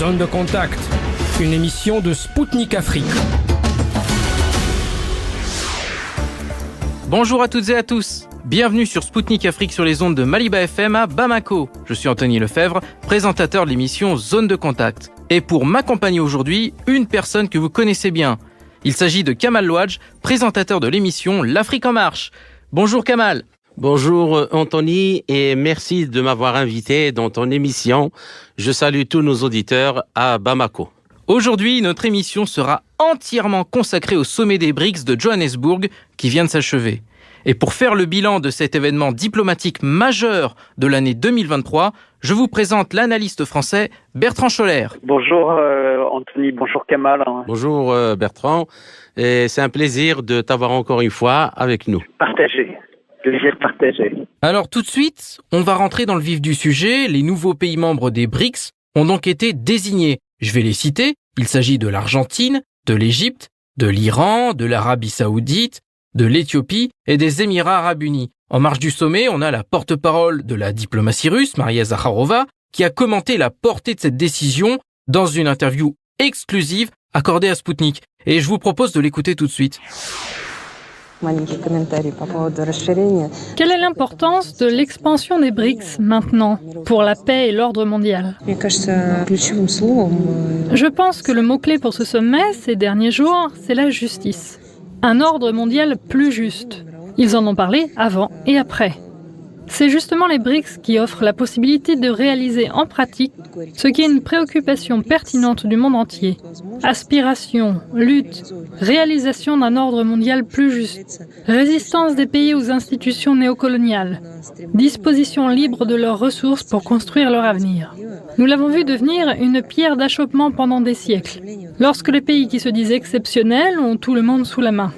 Zone de contact, une émission de Spoutnik Afrique. Bonjour à toutes et à tous. Bienvenue sur Spoutnik Afrique sur les ondes de Maliba FM à Bamako. Je suis Anthony Lefebvre, présentateur de l'émission Zone de contact. Et pour m'accompagner aujourd'hui, une personne que vous connaissez bien. Il s'agit de Kamal Louadj, présentateur de l'émission L'Afrique en marche. Bonjour Kamal. Bonjour Anthony et merci de m'avoir invité dans ton émission. Je salue tous nos auditeurs à Bamako. Aujourd'hui, notre émission sera entièrement consacrée au sommet des BRICS de Johannesburg qui vient de s'achever. Et pour faire le bilan de cet événement diplomatique majeur de l'année 2023, je vous présente l'analyste français Bertrand Scholler. Bonjour Anthony, bonjour Kamal. Bonjour Bertrand, et c'est un plaisir de t'avoir encore une fois avec nous. Partagé. Alors tout de suite, on va rentrer dans le vif du sujet. Les nouveaux pays membres des BRICS ont donc été désignés. Je vais les citer. Il s'agit de l'Argentine, de l'Égypte, de l'Iran, de l'Arabie Saoudite, de l'Éthiopie et des Émirats Arabes Unis. En marge du sommet, on a la porte-parole de la diplomatie russe, Maria Zakharova, qui a commenté la portée de cette décision dans une interview exclusive accordée à Spoutnik. Et je vous propose de l'écouter tout de suite. Quelle est l'importance de l'expansion des BRICS maintenant pour la paix et l'ordre mondial ? Je pense que le mot-clé pour ce sommet ces derniers jours, c'est la justice. Un ordre mondial plus juste. Ils en ont parlé avant et après. C'est justement les BRICS qui offrent la possibilité de réaliser en pratique ce qui est une préoccupation pertinente du monde entier. Aspiration, lutte, réalisation d'un ordre mondial plus juste, résistance des pays aux institutions néocoloniales, disposition libre de leurs ressources pour construire leur avenir. Nous l'avons vu devenir une pierre d'achoppement pendant des siècles, lorsque les pays qui se disent exceptionnels ont tout le monde sous la main.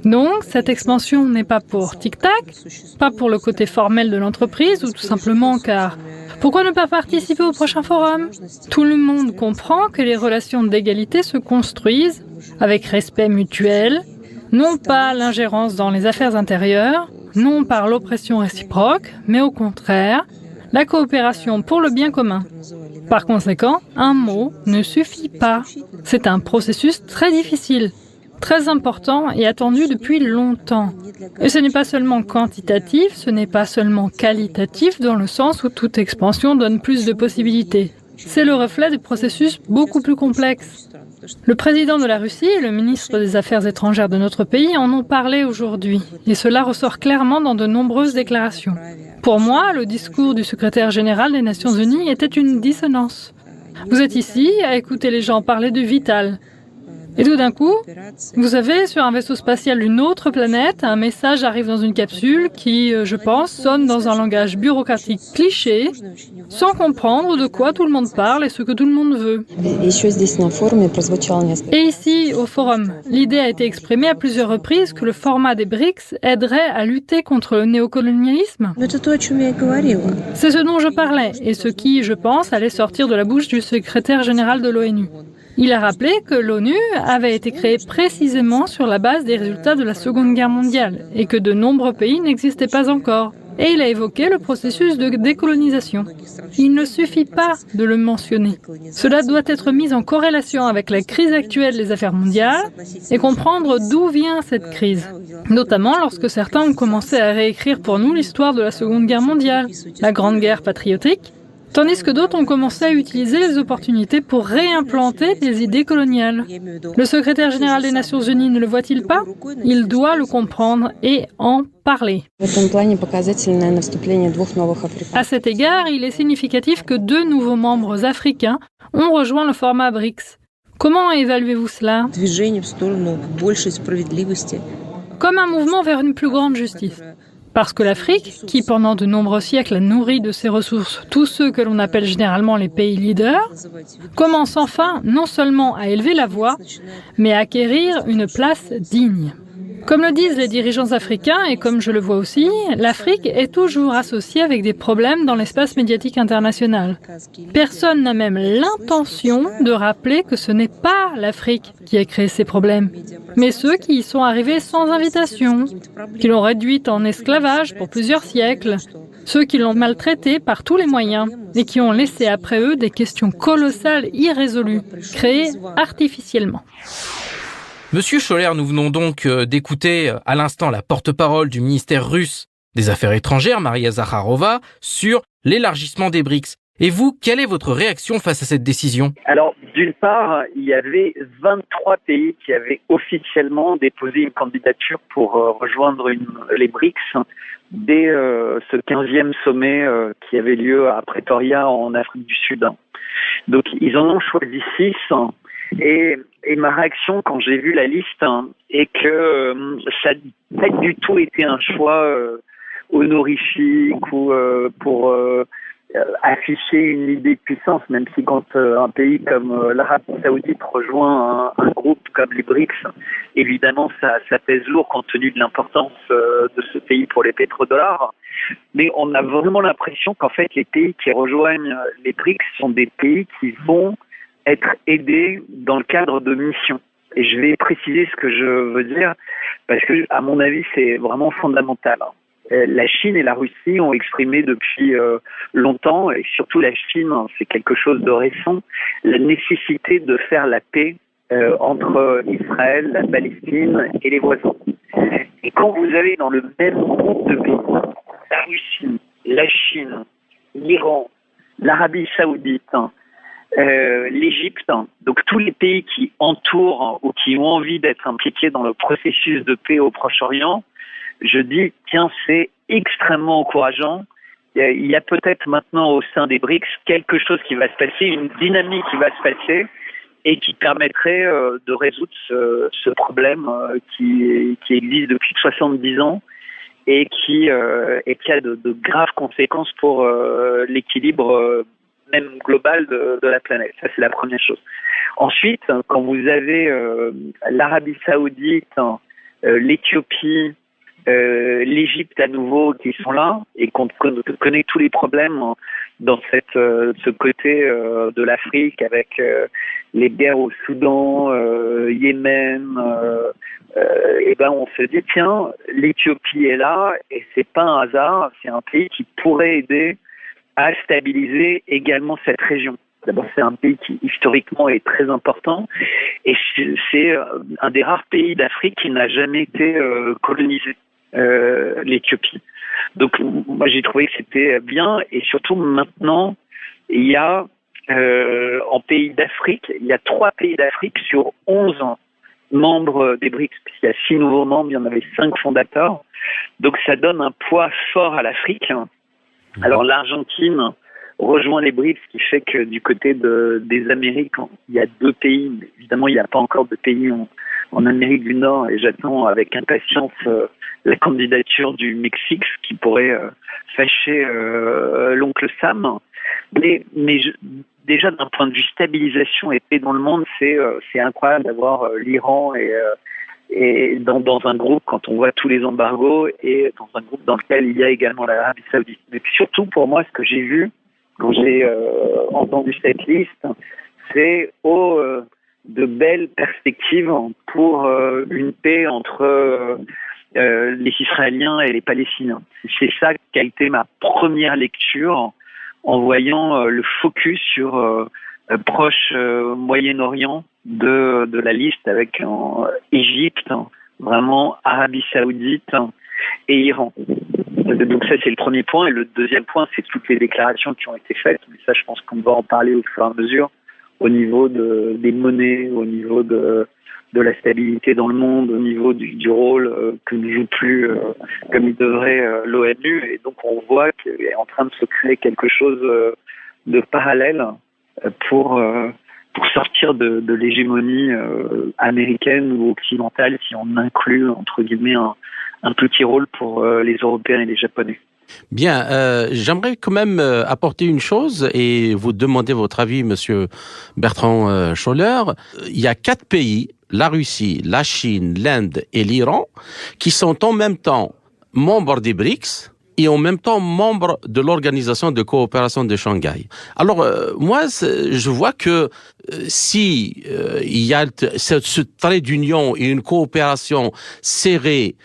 Donc, cette expansion n'est pas pour tic-tac, pas pour le côté formel de l'entreprise, ou tout simplement car pourquoi ne pas participer au prochain forum ? Tout le monde comprend que les relations d'égalité se construisent avec respect mutuel, non pas l'ingérence dans les affaires intérieures, non par l'oppression réciproque, mais au contraire, la coopération pour le bien commun. Par conséquent, un mot ne suffit pas. C'est un processus très difficile, très important et attendu depuis longtemps. Et ce n'est pas seulement quantitatif, ce n'est pas seulement qualitatif dans le sens où toute expansion donne plus de possibilités. C'est le reflet de processus beaucoup plus complexes. Le président de la Russie et le ministre des Affaires étrangères de notre pays en ont parlé aujourd'hui, et cela ressort clairement dans de nombreuses déclarations. Pour moi, le discours du secrétaire général des Nations Unies était une dissonance. Vous êtes ici à écouter les gens parler du vital. Et tout d'un coup, vous avez sur un vaisseau spatial d'une autre planète, un message arrive dans une capsule qui, je pense, sonne dans un langage bureaucratique cliché, sans comprendre de quoi tout le monde parle et ce que tout le monde veut. Et ici, au forum, l'idée a été exprimée à plusieurs reprises que le format des BRICS aiderait à lutter contre le néocolonialisme. C'est ce dont je parlais et ce qui, je pense, allait sortir de la bouche du secrétaire général de l'ONU. Il a rappelé que l'ONU avait été créée précisément sur la base des résultats de la Seconde Guerre mondiale et que de nombreux pays n'existaient pas encore. Et il a évoqué le processus de décolonisation. Il ne suffit pas de le mentionner. Cela doit être mis en corrélation avec la crise actuelle des affaires mondiales et comprendre d'où vient cette crise. Notamment lorsque certains ont commencé à réécrire pour nous l'histoire de la Seconde Guerre mondiale, la Grande Guerre patriotique, tandis que d'autres ont commencé à utiliser les opportunités pour réimplanter des idées coloniales. Le secrétaire général des Nations Unies ne le voit-il pas ? Il doit le comprendre et en parler. À cet égard, il est significatif que 2 nouveaux membres africains ont rejoint le format BRICS. Comment évaluez-vous cela ? Comme un mouvement vers une plus grande justice. Parce que l'Afrique, qui pendant de nombreux siècles a nourri de ses ressources tous ceux que l'on appelle généralement les pays leaders, commence enfin non seulement à élever la voix, mais à acquérir une place digne. Comme le disent les dirigeants africains, et comme je le vois aussi, l'Afrique est toujours associée avec des problèmes dans l'espace médiatique international. Personne n'a même l'intention de rappeler que ce n'est pas l'Afrique qui a créé ces problèmes, mais ceux qui y sont arrivés sans invitation, qui l'ont réduite en esclavage pour plusieurs siècles, ceux qui l'ont maltraitée par tous les moyens et qui ont laissé après eux des questions colossales irrésolues, créées artificiellement. Monsieur Scholler, nous venons donc d'écouter à l'instant la porte-parole du ministère russe des Affaires étrangères, Maria Zakharova, sur l'élargissement des BRICS. Et vous, quelle est votre réaction face à cette décision ? Alors, d'une part, il y avait 23 pays qui avaient officiellement déposé une candidature pour rejoindre les BRICS dès ce 15e sommet qui avait lieu à Pretoria en Afrique du Sud. Donc, ils en ont choisi 6. Et ma réaction quand j'ai vu la liste est que ça n'a pas du tout été un choix honorifique ou pour afficher une idée de puissance, même si quand un pays comme l'Arabie Saoudite rejoint un groupe comme les BRICS, évidemment ça pèse lourd compte tenu de l'importance de ce pays pour les pétrodollars. Mais on a vraiment l'impression qu'en fait les pays qui rejoignent les BRICS sont des pays qui vont être aidés dans le cadre de missions. Et je vais préciser ce que je veux dire, parce que, à mon avis, c'est vraiment fondamental. La Chine et la Russie ont exprimé depuis longtemps, et surtout la Chine, c'est quelque chose de récent, la nécessité de faire la paix entre Israël, la Palestine et les voisins. Et quand vous avez dans le même groupe de pays, la Russie, la Chine, l'Iran, l'Arabie Saoudite, l'Égypte, donc tous les pays qui entourent ou qui ont envie d'être impliqués dans le processus de paix au Proche-Orient, je dis, tiens, c'est extrêmement encourageant. Il y a peut-être maintenant au sein des BRICS quelque chose qui va se passer, une dynamique qui va se passer et qui permettrait de résoudre ce problème qui existe depuis 70 ans et qui a de graves conséquences pour l'équilibre même global de la planète. Ça, c'est la première chose. Ensuite, quand vous avez l'Arabie Saoudite, l'Éthiopie, l'Égypte à nouveau qui sont là et qu'on connaît tous les problèmes dans ce côté de l'Afrique avec les guerres au Soudan, Yémen, et ben on se dit tiens, l'Éthiopie est là et c'est pas un hasard, c'est un pays qui pourrait aider à stabiliser également cette région. D'abord, c'est un pays qui historiquement est très important et c'est un des rares pays d'Afrique qui n'a jamais été colonisé, l'Éthiopie. Donc, moi, j'ai trouvé que c'était bien et surtout maintenant, il y a en pays d'Afrique, il y a 3 pays d'Afrique sur 11 membres des BRICS, puisqu'il y a 6 nouveaux membres, il y en avait 5 fondateurs. Donc, ça donne un poids fort à l'Afrique. Alors l'Argentine rejoint les BRICS, ce qui fait que du côté des Amériques, il y a 2 pays. Mais évidemment, il n'y a pas encore de pays en Amérique du Nord et j'attends avec impatience la candidature du Mexique, ce qui pourrait fâcher l'oncle Sam. Mais déjà d'un point de vue stabilisation et paix dans le monde, c'est incroyable d'avoir l'Iran et dans un groupe, quand on voit tous les embargos, et dans un groupe dans lequel il y a également l'Arabie Saoudite. Mais surtout, pour moi, ce que j'ai vu, quand j'ai entendu cette liste, c'est de belles perspectives pour une paix entre les Israéliens et les Palestiniens. C'est ça qui a été ma première lecture en voyant le focus sur proche Moyen-Orient de la liste avec Égypte, vraiment Arabie Saoudite et Iran. Donc ça c'est le premier point et le deuxième point c'est toutes les déclarations qui ont été faites, mais ça je pense qu'on va en parler au fur et à mesure au niveau des monnaies, au niveau de la stabilité dans le monde, au niveau du rôle que ne joue plus comme il devrait l'ONU, et donc on voit qu'il est en train de se créer quelque chose de parallèle pour sortir de l'hégémonie américaine ou occidentale, si on inclut entre guillemets un petit rôle pour les Européens et les Japonais. Bien, j'aimerais quand même apporter une chose et vous demander votre avis, Monsieur Bertrand Scholler. Il y a 4 pays la Russie, la Chine, l'Inde et l'Iran, qui sont en même temps membres des BRICS et en même temps membres de l'Organisation de coopération de Shanghai. Alors, moi, je vois que si il y a ce trait d'union et une coopération serrée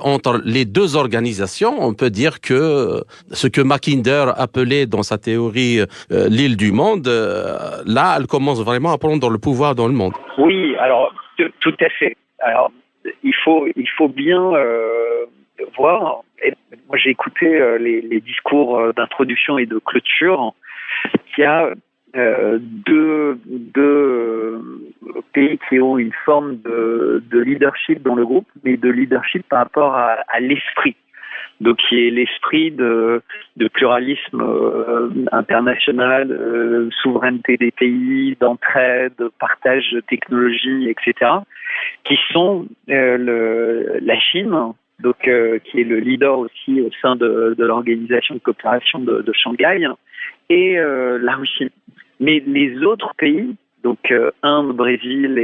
entre les deux organisations, on peut dire que ce que Mackinder appelait dans sa théorie l'île du monde, là, elle commence vraiment à prendre le pouvoir dans le monde. Oui, alors, tout à fait. Alors, il faut bien voir. Et moi, j'ai écouté les discours d'introduction et de clôture. Il y a deux pays qui ont une forme de leadership dans le groupe, mais de leadership par rapport à l'esprit. Donc, qui est l'esprit de pluralisme international, souveraineté des pays, d'entraide, partage de technologies, etc., qui sont la Chine, donc qui est le leader aussi au sein de l'organisation de coopération de Shanghai, et la Russie. Mais les autres pays, donc Inde, Brésil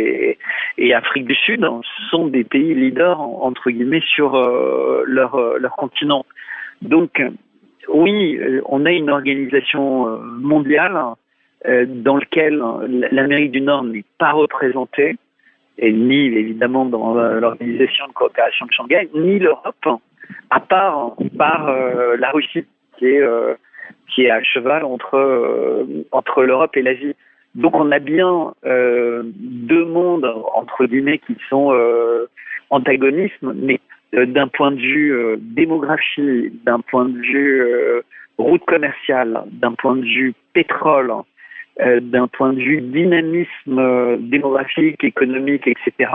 et Afrique du Sud, sont des pays leaders entre guillemets sur leur continent. Donc oui, on a une organisation mondiale dans laquelle l'Amérique du Nord n'est pas représentée, et ni évidemment dans l'organisation de coopération de Shanghai, ni l'Europe, à part par la Russie, qui est à cheval entre l'Europe et l'Asie. Donc on a bien deux mondes entre guillemets qui sont antagonistes, mais d'un point de vue démographie, d'un point de vue route commerciale, d'un point de vue pétrole, d'un point de vue dynamisme démographique, économique, etc.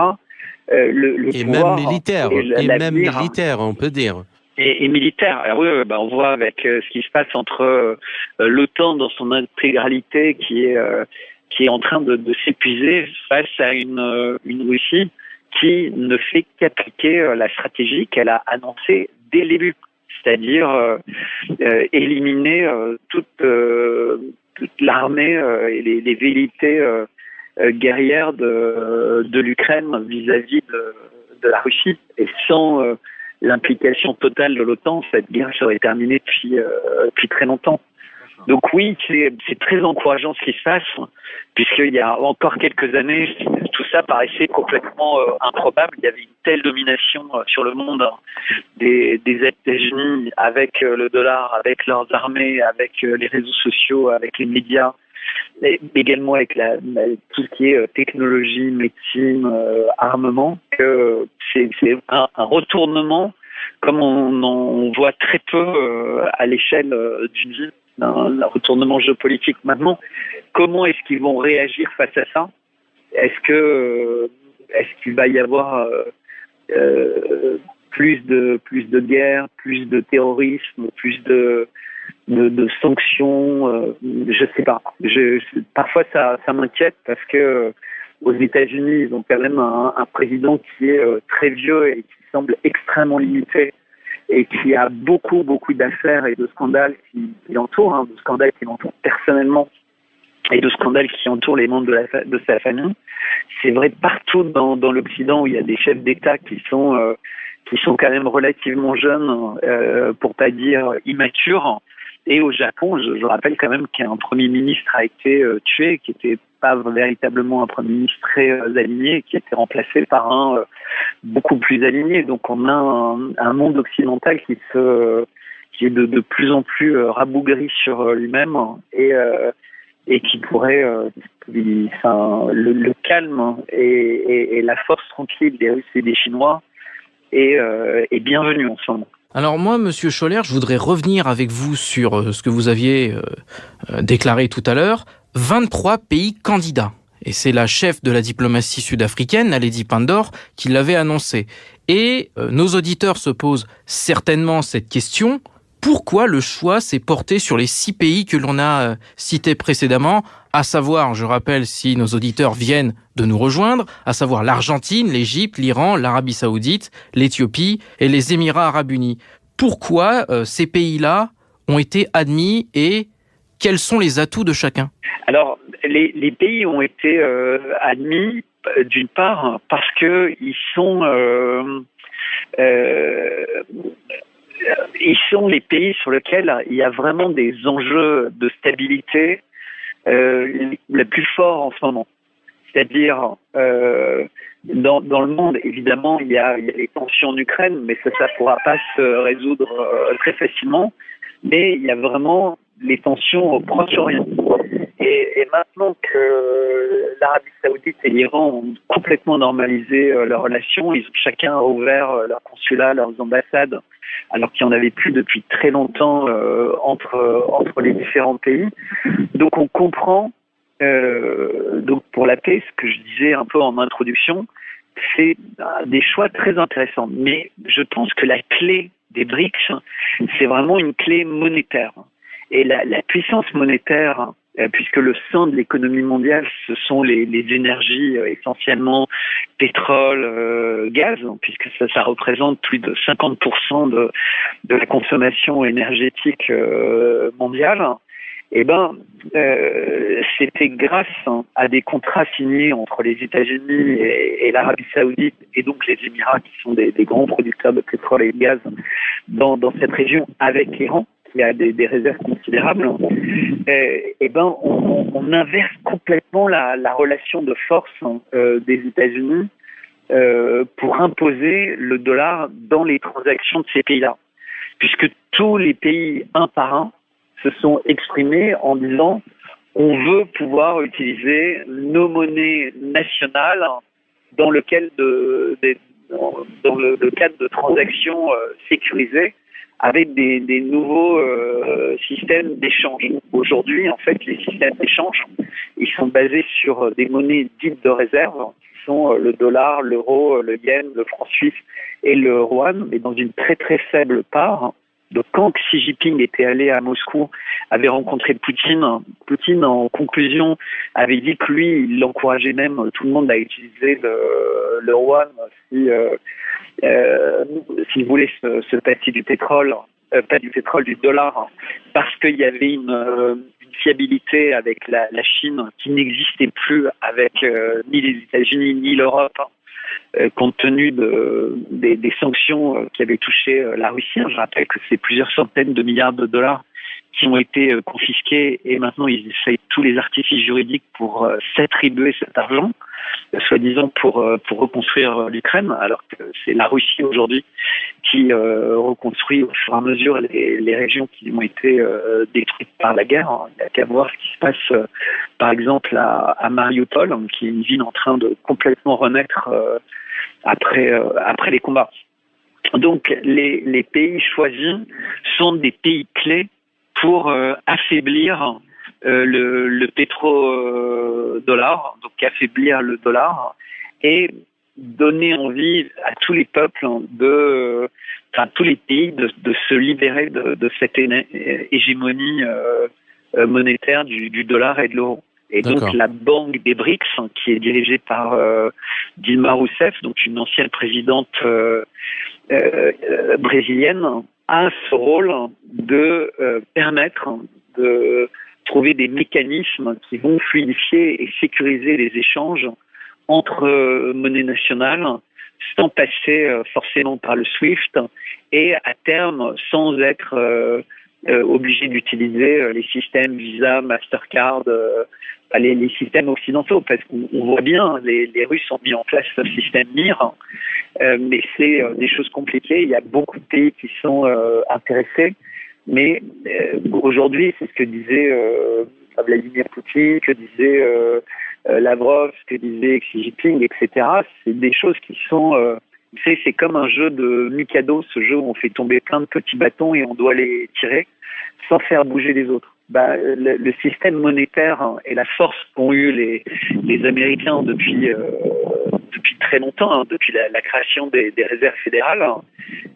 Et même militaire, militaire, on peut dire. Et militaire. Alors oui, on voit avec ce qui se passe entre l'OTAN dans son intégralité qui est en train de s'épuiser face à une Russie qui ne fait qu'appliquer la stratégie qu'elle a annoncée dès le début, c'est-à-dire éliminer toute l'armée et les velléités guerrières de l'Ukraine vis-à-vis de la Russie. Et sans l'implication totale de l'OTAN, cette guerre serait terminée depuis très longtemps. Donc oui, c'est très encourageant ce qui se passe, puisqu'il y a encore quelques années, tout ça paraissait complètement improbable. Il y avait une telle domination sur le monde des États-Unis avec le dollar, avec leurs armées, avec les réseaux sociaux, avec les médias, et également avec tout ce qui est technologie, médecine, armement, que c'est un retournement comme on en voit très peu à l'échelle d'une ville. Un retournement géopolitique. Maintenant, comment est-ce qu'ils vont réagir face à ça ? Est-ce qu'il va y avoir plus de guerres, plus de terrorisme, plus de sanctions ? Je sais pas. Parfois ça m'inquiète parce que aux États-Unis, ils ont quand même un président qui est très vieux et qui semble extrêmement limité, et qui a beaucoup d'affaires et de scandales qui l'entourent, de scandales qui l'entourent personnellement et de scandales qui entourent les membres de sa famille. C'est vrai partout dans l'Occident où il y a des chefs d'État qui sont quand même relativement jeunes, pour pas dire immatures. Et au Japon, je rappelle quand même qu'un Premier ministre a été tué, qui était pas véritablement un Premier ministre très aligné, qui a été remplacé par un beaucoup plus aligné. Donc on a un monde occidental qui est de plus en plus rabougri sur lui-même et qui pourrait le calme et la force tranquille des Russes et des Chinois est bienvenue en ce moment. Alors moi, Monsieur Scholler, je voudrais revenir avec vous sur ce que vous aviez déclaré tout à l'heure. 23 pays candidats. Et c'est la chef de la diplomatie sud-africaine, Naledi Pandor, qui l'avait annoncé. Et nos auditeurs se posent certainement cette question. Pourquoi le choix s'est porté sur les 6 pays que l'on a cités précédemment, à savoir, je rappelle si nos auditeurs viennent de nous rejoindre, à savoir l'Argentine, l'Égypte, l'Iran, l'Arabie Saoudite, l'Éthiopie et les Émirats Arabes Unis. Pourquoi ces pays-là ont été admis et quels sont les atouts de chacun ? Alors, les pays ont été admis D'une part, parce que ils sont les pays sur lesquels il y a vraiment des enjeux de stabilité les plus forts en ce moment. C'est-à-dire, dans le monde, évidemment, il y a les tensions en Ukraine, mais ça ne pourra pas se résoudre très facilement. Mais il y a vraiment les tensions au Proche-Orient. Et maintenant que l'Arabie Saoudite et l'Iran ont complètement normalisé leurs relations, ils ont chacun ouvert leur consulat, leurs ambassades, alors qu'il n'y en avait plus depuis très longtemps entre les différents pays. Donc on comprend, donc pour la paix, ce que je disais un peu en introduction, c'est des choix très intéressants. Mais je pense que la clé des BRICS, c'est vraiment une clé monétaire. Et la puissance monétaire, puisque le sein de l'économie mondiale, ce sont les énergies essentiellement pétrole, gaz, puisque ça représente plus de 50% de la consommation énergétique mondiale. Eh ben, c'était grâce à des contrats signés entre les États-Unis et l'Arabie Saoudite, et donc les Émirats, qui sont des grands producteurs de pétrole et de gaz dans cette région, avec l'Iran, qui a des réserves considérables. Et ben, on inverse complètement la relation de force des États-Unis pour imposer le dollar dans les transactions de ces pays-là, puisque tous les pays, un par un, se sont exprimés en disant on veut pouvoir utiliser nos monnaies nationales dans le cadre dans le cadre de transactions sécurisées avec des nouveaux systèmes d'échange. Aujourd'hui, en fait, les systèmes d'échange, ils sont basés sur des monnaies dites de réserve, qui sont le dollar, l'euro, le yen, le franc suisse et le yuan, mais dans une très très faible part. Donc, quand Xi Jinping était allé à Moscou, avait rencontré Poutine, en conclusion, avait dit que lui, il encourageait même tout le monde à utiliser le yuan s'il voulait se passer du pétrole, pas du pétrole, du dollar, parce qu'il y avait une fiabilité avec la Chine qui n'existait plus avec ni les États-Unis ni l'Europe. Compte tenu des sanctions qui avaient touché la Russie. Je rappelle que c'est plusieurs centaines de milliards de dollars qui ont été confisqués, et maintenant ils essayent tous les artifices juridiques pour s'attribuer cet argent, soi-disant pour reconstruire l'Ukraine, alors que c'est la Russie aujourd'hui qui reconstruit au fur et à mesure les régions qui ont été détruites par la guerre. Il n'y a qu'à voir ce qui se passe par exemple à Mariupol, qui est une ville en train de complètement renaître après les combats. Donc les pays choisis sont des pays clés pour affaiblir le pétrodollar, donc affaiblir le dollar et donner envie à tous les peuples tous les pays de se libérer de cette hégémonie monétaire du dollar et de l'euro. Et D'accord. donc la banque des BRICS, qui est dirigée par Dilma Rousseff, donc une ancienne présidente brésilienne, a ce rôle de permettre de trouver des mécanismes qui vont fluidifier et sécuriser les échanges entre monnaies nationales, sans passer forcément par le SWIFT, et à terme sans être obligé d'utiliser les systèmes Visa, Mastercard, les systèmes occidentaux, parce qu'on voit bien, les Russes ont mis en place ce système MIR, mais c'est des choses compliquées. Il y a beaucoup de pays qui sont intéressés, mais aujourd'hui, c'est ce que disait Vladimir Poutine, que disait Lavrov, ce que disait Xi Jinping, etc. C'est des choses qui sont... vous savez, c'est comme un jeu de Mikado, ce jeu où on fait tomber plein de petits bâtons et on doit les tirer sans faire bouger les autres. Le système monétaire et la force qu'ont eu les Américains depuis très longtemps, depuis la création des réserves fédérales,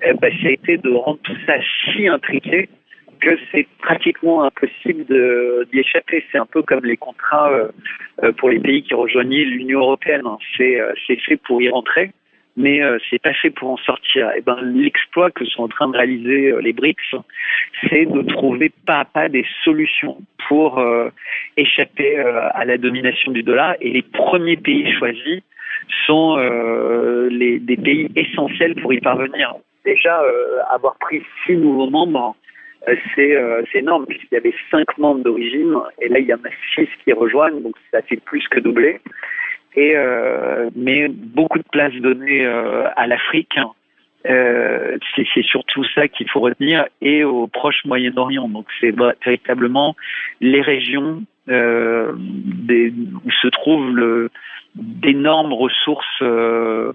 ça a été de rendre tout ça si intriqué que c'est pratiquement impossible d'y échapper. C'est un peu comme les contrats pour les pays qui rejoignaient l'Union européenne. C'est fait pour y rentrer, mais c'est pas fait pour en sortir. Et l'exploit que sont en train de réaliser les BRICS, c'est de trouver pas à pas des solutions pour échapper à la domination du dollar. Et les premiers pays choisis sont des pays essentiels pour y parvenir. Déjà, avoir pris 6 nouveaux membres, c'est énorme, puisqu'il y avait 5 membres d'origine, et là, il y en a 6 qui rejoignent, donc ça fait plus que doubler. Mais beaucoup de place donnée à l'Afrique, c'est surtout ça qu'il faut retenir, et au Proche Moyen-Orient. Donc c'est véritablement les régions où se trouvent d'énormes ressources dans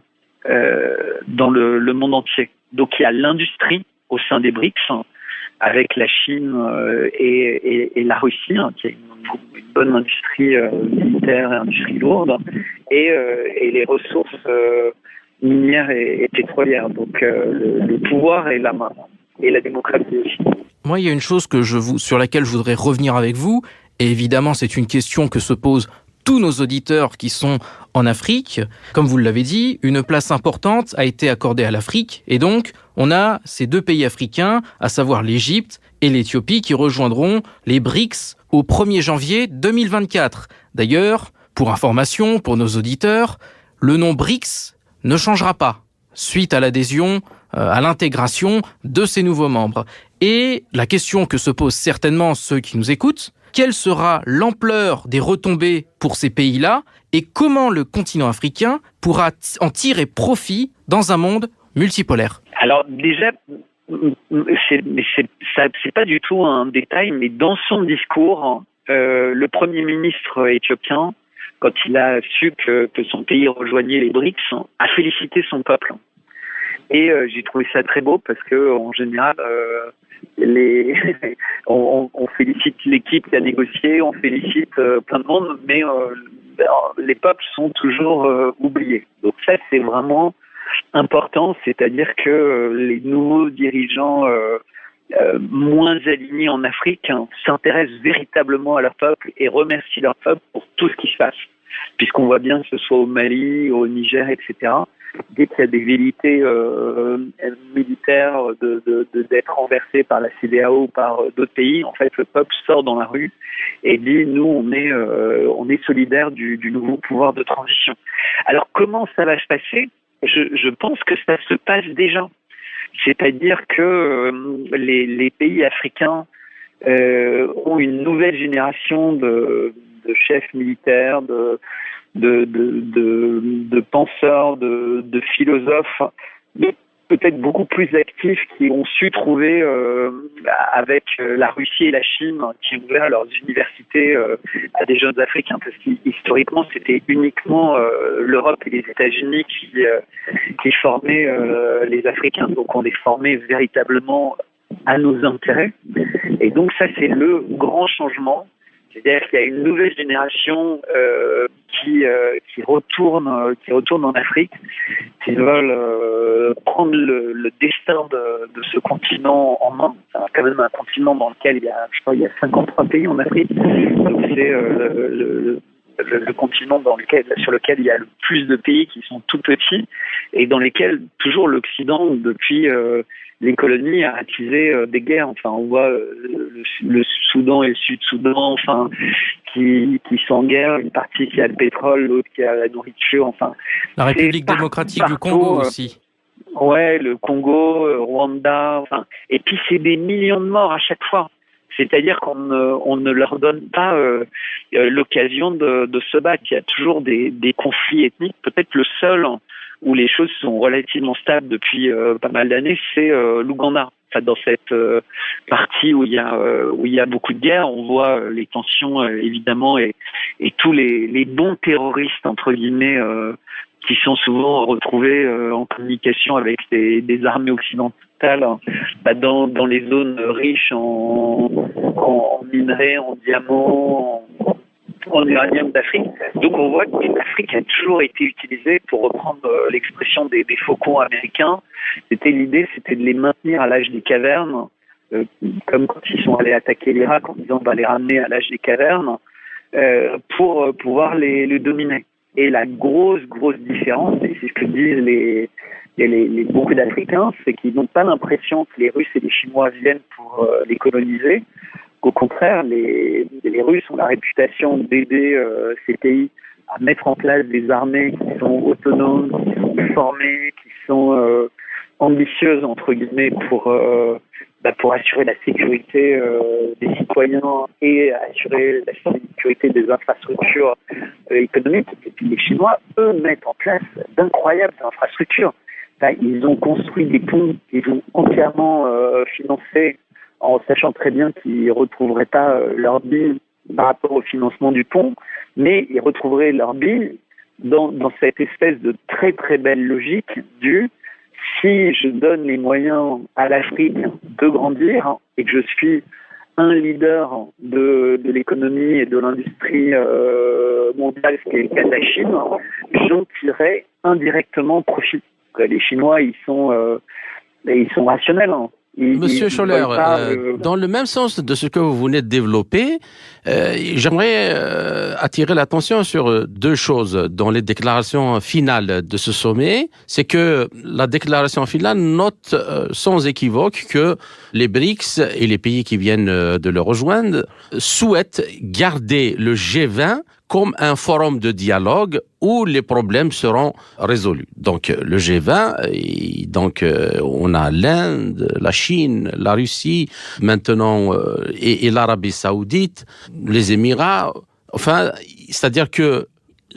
le monde entier. Donc il y a l'industrie au sein des BRICS, avec la Chine et la Russie, qui a une bonne industrie militaire et industrie lourde, et les ressources minières et pétrolières. Donc le pouvoir est la main, et la démocratie aussi. Moi, il y a une chose sur laquelle je voudrais revenir avec vous, et évidemment c'est une question que se posent tous nos auditeurs qui sont en Afrique. Comme vous l'avez dit, une place importante a été accordée à l'Afrique, et donc on a ces 2 pays africains, à savoir l'Égypte et l'Éthiopie, qui rejoindront les BRICS au 1er janvier 2024. D'ailleurs, pour information, pour nos auditeurs, le nom BRICS ne changera pas suite à l'adhésion, à l'intégration de ces nouveaux membres. Et la question que se posent certainement ceux qui nous écoutent, quelle sera l'ampleur des retombées pour ces pays-là et comment le continent africain pourra en tirer profit dans un monde multipolaire? Alors déjà, c'est pas du tout un détail, mais dans son discours, le Premier ministre éthiopien, quand il a su que son pays rejoignait les BRICS, a félicité son peuple. Et j'ai trouvé ça très beau parce que en général, on félicite l'équipe qui a négocié, on félicite plein de monde, mais les peuples sont toujours oubliés. Donc ça, c'est vraiment important, c'est-à-dire que les nouveaux dirigeants moins alignés en Afrique s'intéressent véritablement à leur peuple et remercient leur peuple pour tout ce qui se passe. Puisqu'on voit bien que ce soit au Mali, au Niger, etc., dès qu'il y a des velléités militaires d'être renversées par la CEDEAO ou par d'autres pays, en fait, le peuple sort dans la rue et dit nous, on est solidaires du nouveau pouvoir de transition. Alors, comment ça va se passer ? Je pense que ça se passe déjà. C'est-à-dire que les pays africains ont une nouvelle génération de chefs militaires, de penseurs, de philosophes, mais peut-être beaucoup plus actifs, qui ont su trouver avec la Russie et la Chine, qui ont ouvert leurs universités à des jeunes Africains, parce qu'historiquement c'était uniquement l'Europe et les États-Unis qui formaient les Africains. Donc on les formait véritablement à nos intérêts. Et donc ça, c'est le grand changement. C'est-à-dire qu'il y a une nouvelle génération qui retourne en Afrique, qui veulent prendre le destin de ce continent en main. C'est quand même un continent dans lequel il y a 53 pays en Afrique. Donc c'est le continent sur lequel il y a le plus de pays qui sont tout petits et dans lesquels toujours l'Occident, depuis les colonies, a attisé des guerres. Enfin, on voit le Soudan et le Sud-Soudan, enfin, qui sont en guerre. Une partie qui a le pétrole, l'autre qui a la nourriture. Enfin, la République démocratique du Congo aussi. Ouais, le Congo, Rwanda. Enfin, et puis c'est des millions de morts à chaque fois. C'est-à-dire qu'on ne leur donne pas l'occasion de se battre. Il y a toujours des conflits ethniques. Peut-être le seul où les choses sont relativement stables depuis pas mal d'années, c'est l'Ouganda. Enfin, dans cette partie où il y a beaucoup de guerres, on voit les tensions évidemment et tous les bons terroristes entre guillemets qui sont souvent retrouvés en communication avec des armées occidentales dans les zones riches en minerais, en diamants, en uranium d'Afrique. Donc on voit que l'Afrique a toujours été utilisée, pour reprendre l'expression des faucons américains, l'idée c'était de les maintenir à l'âge des cavernes, comme quand ils sont allés attaquer l'Irak en disant on va les ramener à l'âge des cavernes, pour pouvoir les dominer. Et la grosse différence, et c'est ce que disent beaucoup d'Africains, c'est qu'ils n'ont pas l'impression que les Russes et les Chinois viennent pour les coloniser. Au contraire, les Russes ont la réputation d'aider ces pays à mettre en place des armées qui sont autonomes, qui sont formées, qui sont ambitieuses entre guillemets pour assurer la sécurité des citoyens et assurer la sécurité des infrastructures économiques. Et puis les Chinois, eux, mettent en place d'incroyables infrastructures. Ils ont construit des ponts qu'ils ont entièrement financés en sachant très bien qu'ils ne retrouveraient pas leur bille par rapport au financement du pont, mais ils retrouveraient leur bille dans cette espèce de très très belle logique du si je donne les moyens à l'Afrique de grandir et que je suis un leader de l'économie et de l'industrie mondiale, ce qui est le cas de la Chine, j'en tirerai indirectement profit. Les Chinois, ils sont rationnels. Monsieur Scholler, dans le même sens de ce que vous venez de développer, j'aimerais attirer l'attention sur deux choses dans les déclarations finales de ce sommet. C'est que la déclaration finale note sans équivoque que les BRICS et les pays qui viennent de le rejoindre souhaitent garder le G20 comme un forum de dialogue où les problèmes seront résolus. Donc le G20, on a l'Inde, la Chine, la Russie, maintenant et l'Arabie Saoudite, les Émirats. Enfin, c'est-à-dire que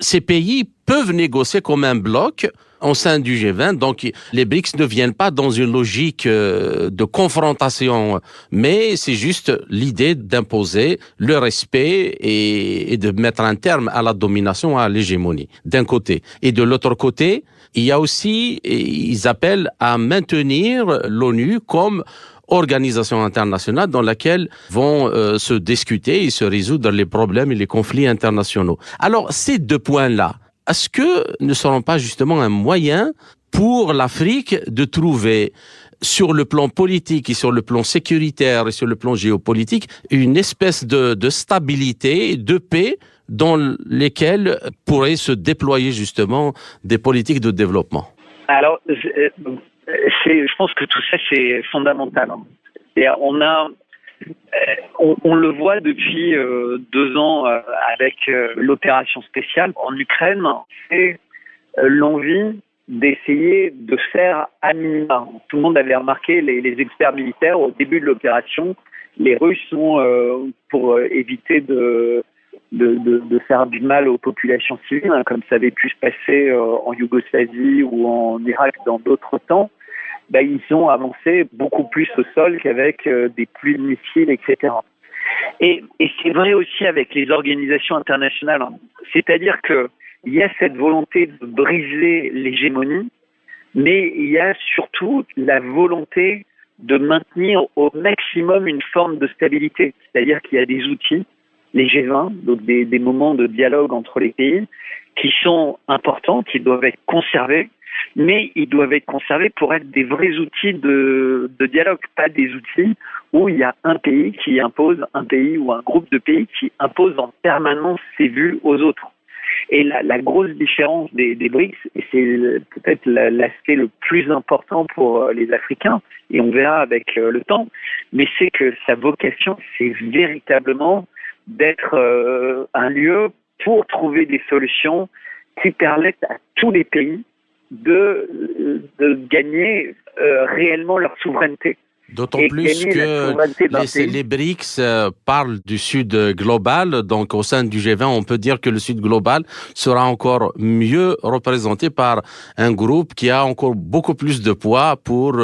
ces pays peuvent négocier comme un bloc au sein du G20. Donc, les BRICS ne viennent pas dans une logique de confrontation, mais c'est juste l'idée d'imposer le respect et de mettre un terme à la domination, à l'hégémonie, d'un côté. Et de l'autre côté, il y a aussi, ils appellent à maintenir l'ONU comme organisation internationale dans laquelle vont se discuter et se résoudre les problèmes et les conflits internationaux. Alors, ces deux points-là, est-ce que ne seront pas justement un moyen pour l'Afrique de trouver, sur le plan politique et sur le plan sécuritaire et sur le plan géopolitique, une espèce de stabilité, de paix dans lesquelles pourraient se déployer justement des politiques de développement? Alors, je pense que tout ça, c'est fondamental. Et on le voit depuis 2 ans avec l'opération spéciale en Ukraine, c'est l'envie d'essayer de faire à minima. Tout le monde avait remarqué, les experts militaires, au début de l'opération, les Russes sont, pour éviter de faire du mal aux populations civiles, comme ça avait pu se passer en Yougoslavie ou en Irak dans d'autres temps, ils ont avancé beaucoup plus au sol qu'avec des pluies de missiles, etc. Et c'est vrai aussi avec les organisations internationales. C'est-à-dire qu'il y a cette volonté de briser l'hégémonie, mais il y a surtout la volonté de maintenir au maximum une forme de stabilité. C'est-à-dire qu'il y a des outils, les G20, donc des moments de dialogue entre les pays, qui sont importants, qui doivent être conservés, mais ils doivent être conservés pour être des vrais outils de dialogue, pas des outils où il y a un pays qui impose, un pays ou un groupe de pays qui impose en permanence ses vues aux autres. Et la grosse différence des BRICS, et c'est peut-être l'aspect le plus important pour les Africains, et on verra avec le temps, mais c'est que sa vocation, c'est véritablement d'être un lieu pour trouver des solutions qui permettent à tous les pays de gagner réellement leur souveraineté. D'autant plus que les BRICS parlent du Sud global, donc au sein du G20, on peut dire que le Sud global sera encore mieux représenté par un groupe qui a encore beaucoup plus de poids pour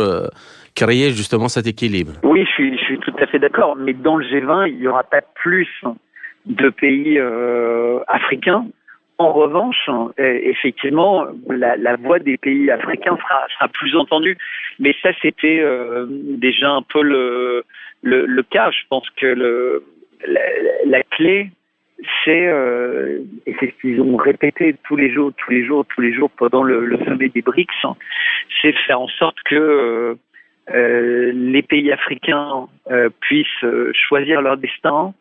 créer justement cet équilibre. Oui, je suis tout à fait d'accord, mais dans le G20, il n'y aura pas plus de pays africains. En revanche, effectivement, la voix des pays africains sera plus entendue. Mais ça, c'était déjà un peu le cas. Je pense que la clé, c'est et c'est ce qu'ils ont répété tous les jours pendant le sommet des BRICS, c'est de faire en sorte que les pays africains puissent choisir leur destin.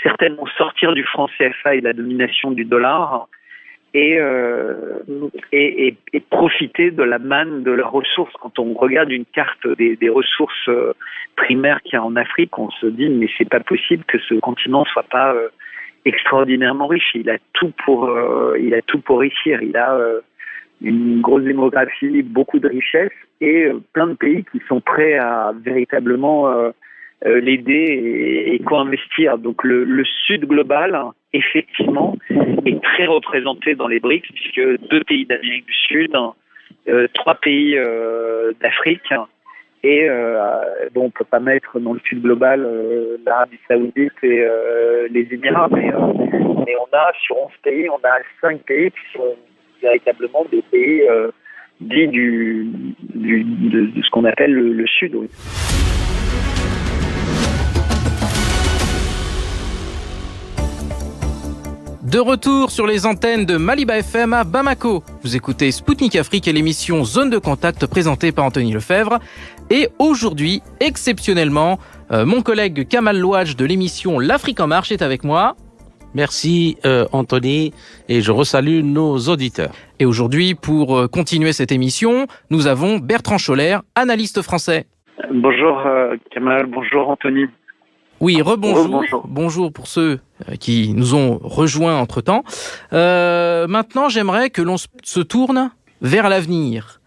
Certainement sortir du franc CFA et de la domination du dollar et profiter de la manne de leurs ressources. Quand on regarde une carte des ressources primaires qu'il y a en Afrique, on se dit mais c'est pas possible que ce continent soit pas extraordinairement riche. Il a tout pour réussir. Il a une grosse démographie, beaucoup de richesses et plein de pays qui sont prêts à véritablement l'aider et co-investir. Donc le Sud global, effectivement, est très représenté dans les BRICS, puisque 2 pays d'Amérique du Sud, 3 pays d'Afrique, et bon, on peut pas mettre dans le Sud global l'Arabie Saoudite et les Émirats, mais on a sur 11 pays, on a 5 pays qui sont véritablement des pays dits de ce qu'on appelle le Sud. Oui. De retour sur les antennes de Maliba FM à Bamako. Vous écoutez Spoutnik Afrique et l'émission Zone de Contact présentée par Anthony Lefebvre. Et aujourd'hui, exceptionnellement, mon collègue Kamal Louadj de l'émission L'Afrique en marche est avec moi. Merci Anthony, et je resalue nos auditeurs. Et aujourd'hui, pour continuer cette émission, nous avons Bertrand Scholler, analyste français. Bonjour Kamal, bonjour Anthony. Oui, rebonjour. Bonjour pour ceux qui nous ont rejoints entre-temps. Maintenant, j'aimerais que l'on se tourne vers l'avenir.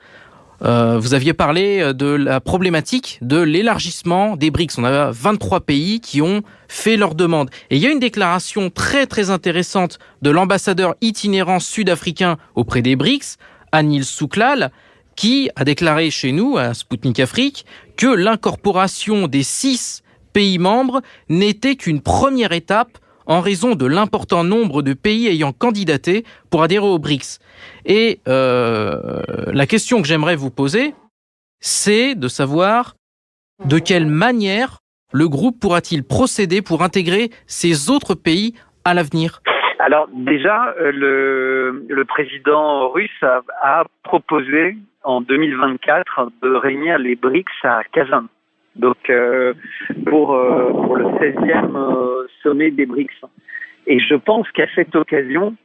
Vous aviez parlé de la problématique de l'élargissement des BRICS. On a 23 pays qui ont fait leur demande. Et il y a une déclaration très très intéressante de l'ambassadeur itinérant sud-africain auprès des BRICS, Anil Souklal, qui a déclaré chez nous, à Spoutnik Afrique, que l'incorporation des 6 pays membres n'était qu'une première étape en raison de l'important nombre de pays ayant candidaté pour adhérer aux BRICS. Et la question que j'aimerais vous poser, c'est de savoir de quelle manière le groupe pourra-t-il procéder pour intégrer ces autres pays à l'avenir ? Alors déjà, le président russe a proposé en 2024 de réunir les BRICS à Kazan. Donc pour le 16e sommet des BRICS. Et je pense qu'à cette occasion,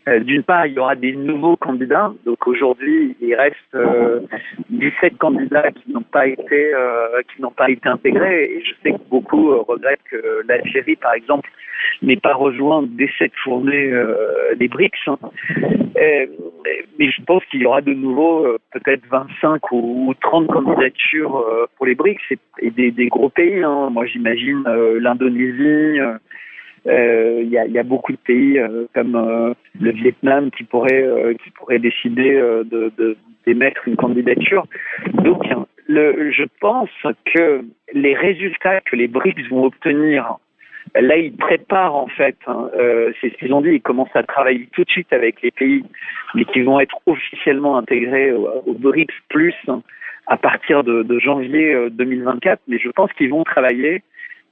d'une part, il y aura des nouveaux candidats. Donc aujourd'hui, il reste 17 candidats qui n'ont pas été intégrés. Et je sais que beaucoup regrettent que l'Algérie, par exemple, n'ait pas rejoint dès cette fournée des BRICS. Mais je pense qu'il y aura de nouveau peut-être 25 ou 30 candidatures pour les BRICS et des gros pays. Hein. Moi, j'imagine l'Indonésie. Il y a beaucoup de pays comme le Vietnam qui pourraient décider d'émettre une candidature. Donc, je pense que les résultats que les BRICS vont obtenir, là, ils préparent en fait, c'est ce qu'ils ont dit, ils commencent à travailler tout de suite avec les pays, mais qui vont être officiellement intégrés au BRICS plus à partir de janvier 2024. Mais je pense qu'ils vont travailler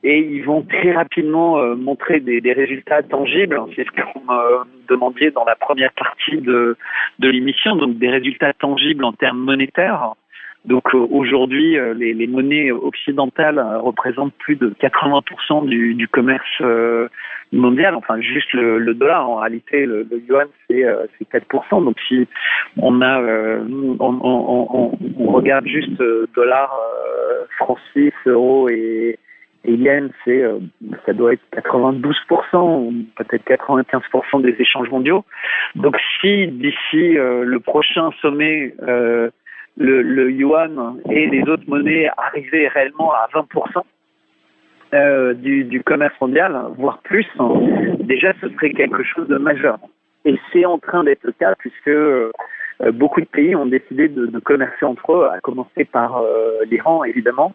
et ils vont très rapidement montrer des résultats tangibles. C'est ce qu'on me demandait dans la première partie de l'émission, donc des résultats tangibles en termes monétaires. Donc aujourd'hui, les monnaies occidentales représentent plus de 80% du commerce mondial. Enfin, juste le dollar. En réalité, le yuan, c'est 4%. Donc si on regarde juste dollar, franc suisse, euro et yen, ça doit être 92% ou peut-être 95% des échanges mondiaux. Donc si d'ici le prochain sommet, le yuan et les autres monnaies arrivaient réellement à 20% du commerce mondial, voire plus, déjà ce serait quelque chose de majeur. Et c'est en train d'être le cas puisque beaucoup de pays ont décidé de commercer entre eux, à commencer par l'Iran évidemment,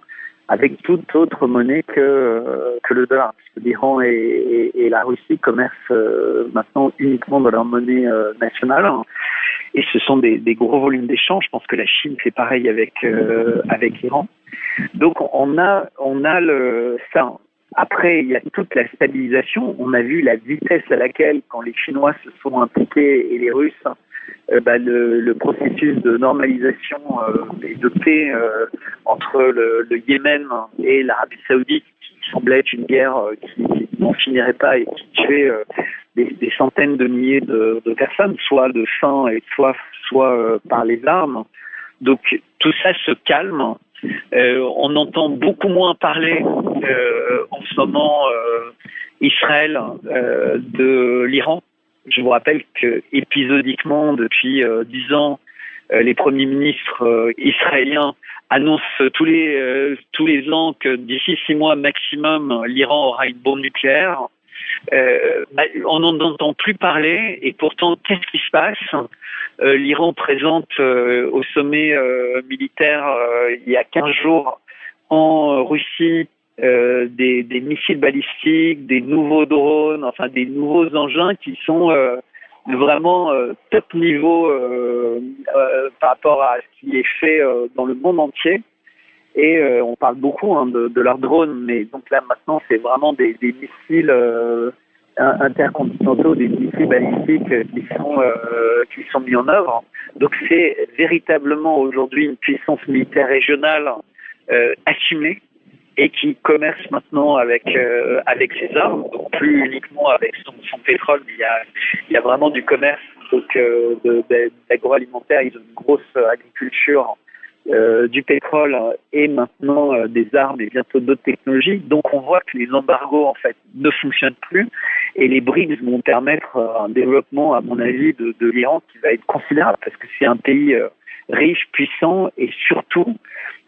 avec toute autre monnaie que le dollar, puisque l'Iran et la Russie commercent maintenant uniquement dans leur monnaie nationale. Et ce sont des gros volumes d'échanges. Je pense que la Chine fait pareil avec l'Iran. Donc on a ça. Après, il y a toute la stabilisation. On a vu la vitesse à laquelle, quand les Chinois se sont impliqués et les Russes, le processus de normalisation et de paix entre le Yémen et l'Arabie Saoudite, qui semblait être une guerre qui n'en finirait pas et qui tuait des centaines de milliers de personnes, soit de faim et soit par les armes. Donc tout ça se calme. On entend beaucoup moins parler en ce moment Israël de l'Iran. Je vous rappelle que épisodiquement, depuis 10 ans, les premiers ministres israéliens annoncent tous les ans que d'ici 6 mois maximum, l'Iran aura une bombe nucléaire. On n'en entend plus parler et pourtant, qu'est-ce qui se passe ? L'Iran présente au sommet militaire il y a 15 jours en Russie des missiles balistiques, des nouveaux drones, enfin des nouveaux engins qui sont vraiment top niveau par rapport à ce qui est fait dans le monde entier. Et on parle beaucoup de leurs drones, mais donc là maintenant c'est vraiment des missiles intercontinentaux, des missiles balistiques qui sont mis en œuvre. Donc c'est véritablement aujourd'hui une puissance militaire régionale assumée et qui commerce maintenant avec ses armes, donc plus uniquement avec son pétrole. Il y a vraiment du commerce donc d'agroalimentaire. Ils ont une grosse agriculture. Du pétrole et maintenant des armes et bientôt d'autres technologies. Donc on voit que les embargos en fait ne fonctionnent plus et les BRICS vont permettre un développement, à mon avis, de l'Iran qui va être considérable parce que c'est un pays riche, puissant et surtout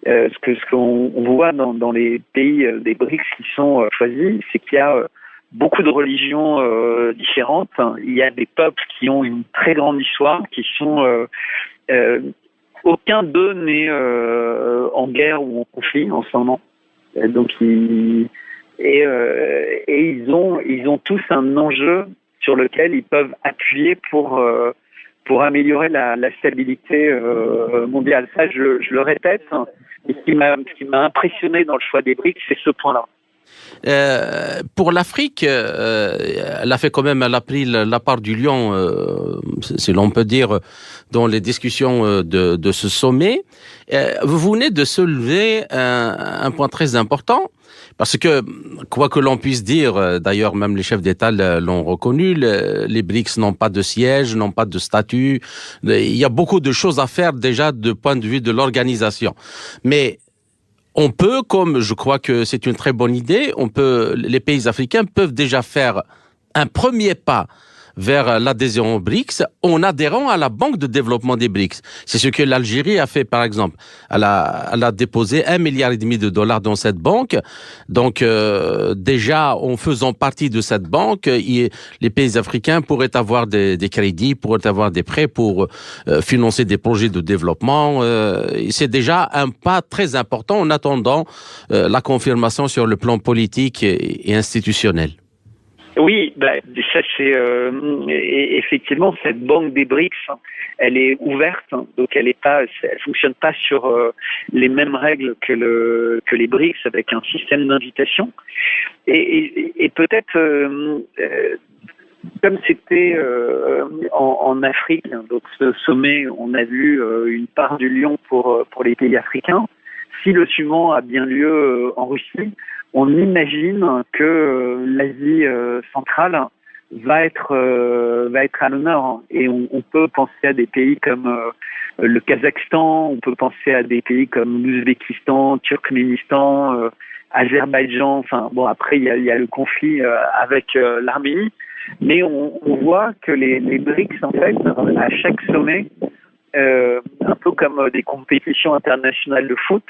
ce qu'on voit dans les pays des BRICS qui sont choisis, c'est qu'il y a beaucoup de religions différentes. Il y a des peuples qui ont une très grande histoire, qui sont aucun d'eux n'est en guerre ou en conflit en ce moment. Donc ils ont tous un enjeu sur lequel ils peuvent appuyer pour améliorer la stabilité mondiale. Ça, je le répète. Et ce qui m'a impressionné dans le choix des BRICS, c'est ce point-là. Pour l'Afrique, elle a pris la part du lion, si l'on peut dire, dans les discussions de ce sommet. Vous venez de soulever un point très important, parce que, quoi que l'on puisse dire, d'ailleurs même les chefs d'État l'ont reconnu, les BRICS n'ont pas de siège, n'ont pas de statut. Il y a beaucoup de choses à faire déjà de point de vue de l'organisation. Mais on peut, comme je crois que c'est une très bonne idée, les pays africains peuvent déjà faire un premier pas vers l'adhésion aux BRICS en adhérant à la Banque de développement des BRICS. C'est ce que l'Algérie a fait, par exemple. Elle a déposé $1,5 milliard dans cette banque. Donc, déjà, en faisant partie de cette banque, les pays africains pourraient avoir des crédits, pourraient avoir des prêts pour financer des projets de développement. C'est déjà un pas très important en attendant la confirmation sur le plan politique et institutionnel. Oui, ça c'est effectivement cette banque des BRICS, elle est ouverte, donc elle fonctionne pas sur les mêmes règles que les BRICS avec un système d'invitation et peut-être comme c'était en Afrique, donc ce sommet, on a vu une part du lion pour les pays africains. Si le suivant a bien lieu en Russie, on imagine que l'Asie centrale va être à l'honneur et on peut penser à des pays comme le Kazakhstan, on peut penser à des pays comme l'Ouzbékistan, Turkménistan, Azerbaïdjan. Enfin bon, après il y a le conflit avec l'Arménie, mais on voit que les BRICS en fait à chaque sommet, un peu comme des compétitions internationales de foot,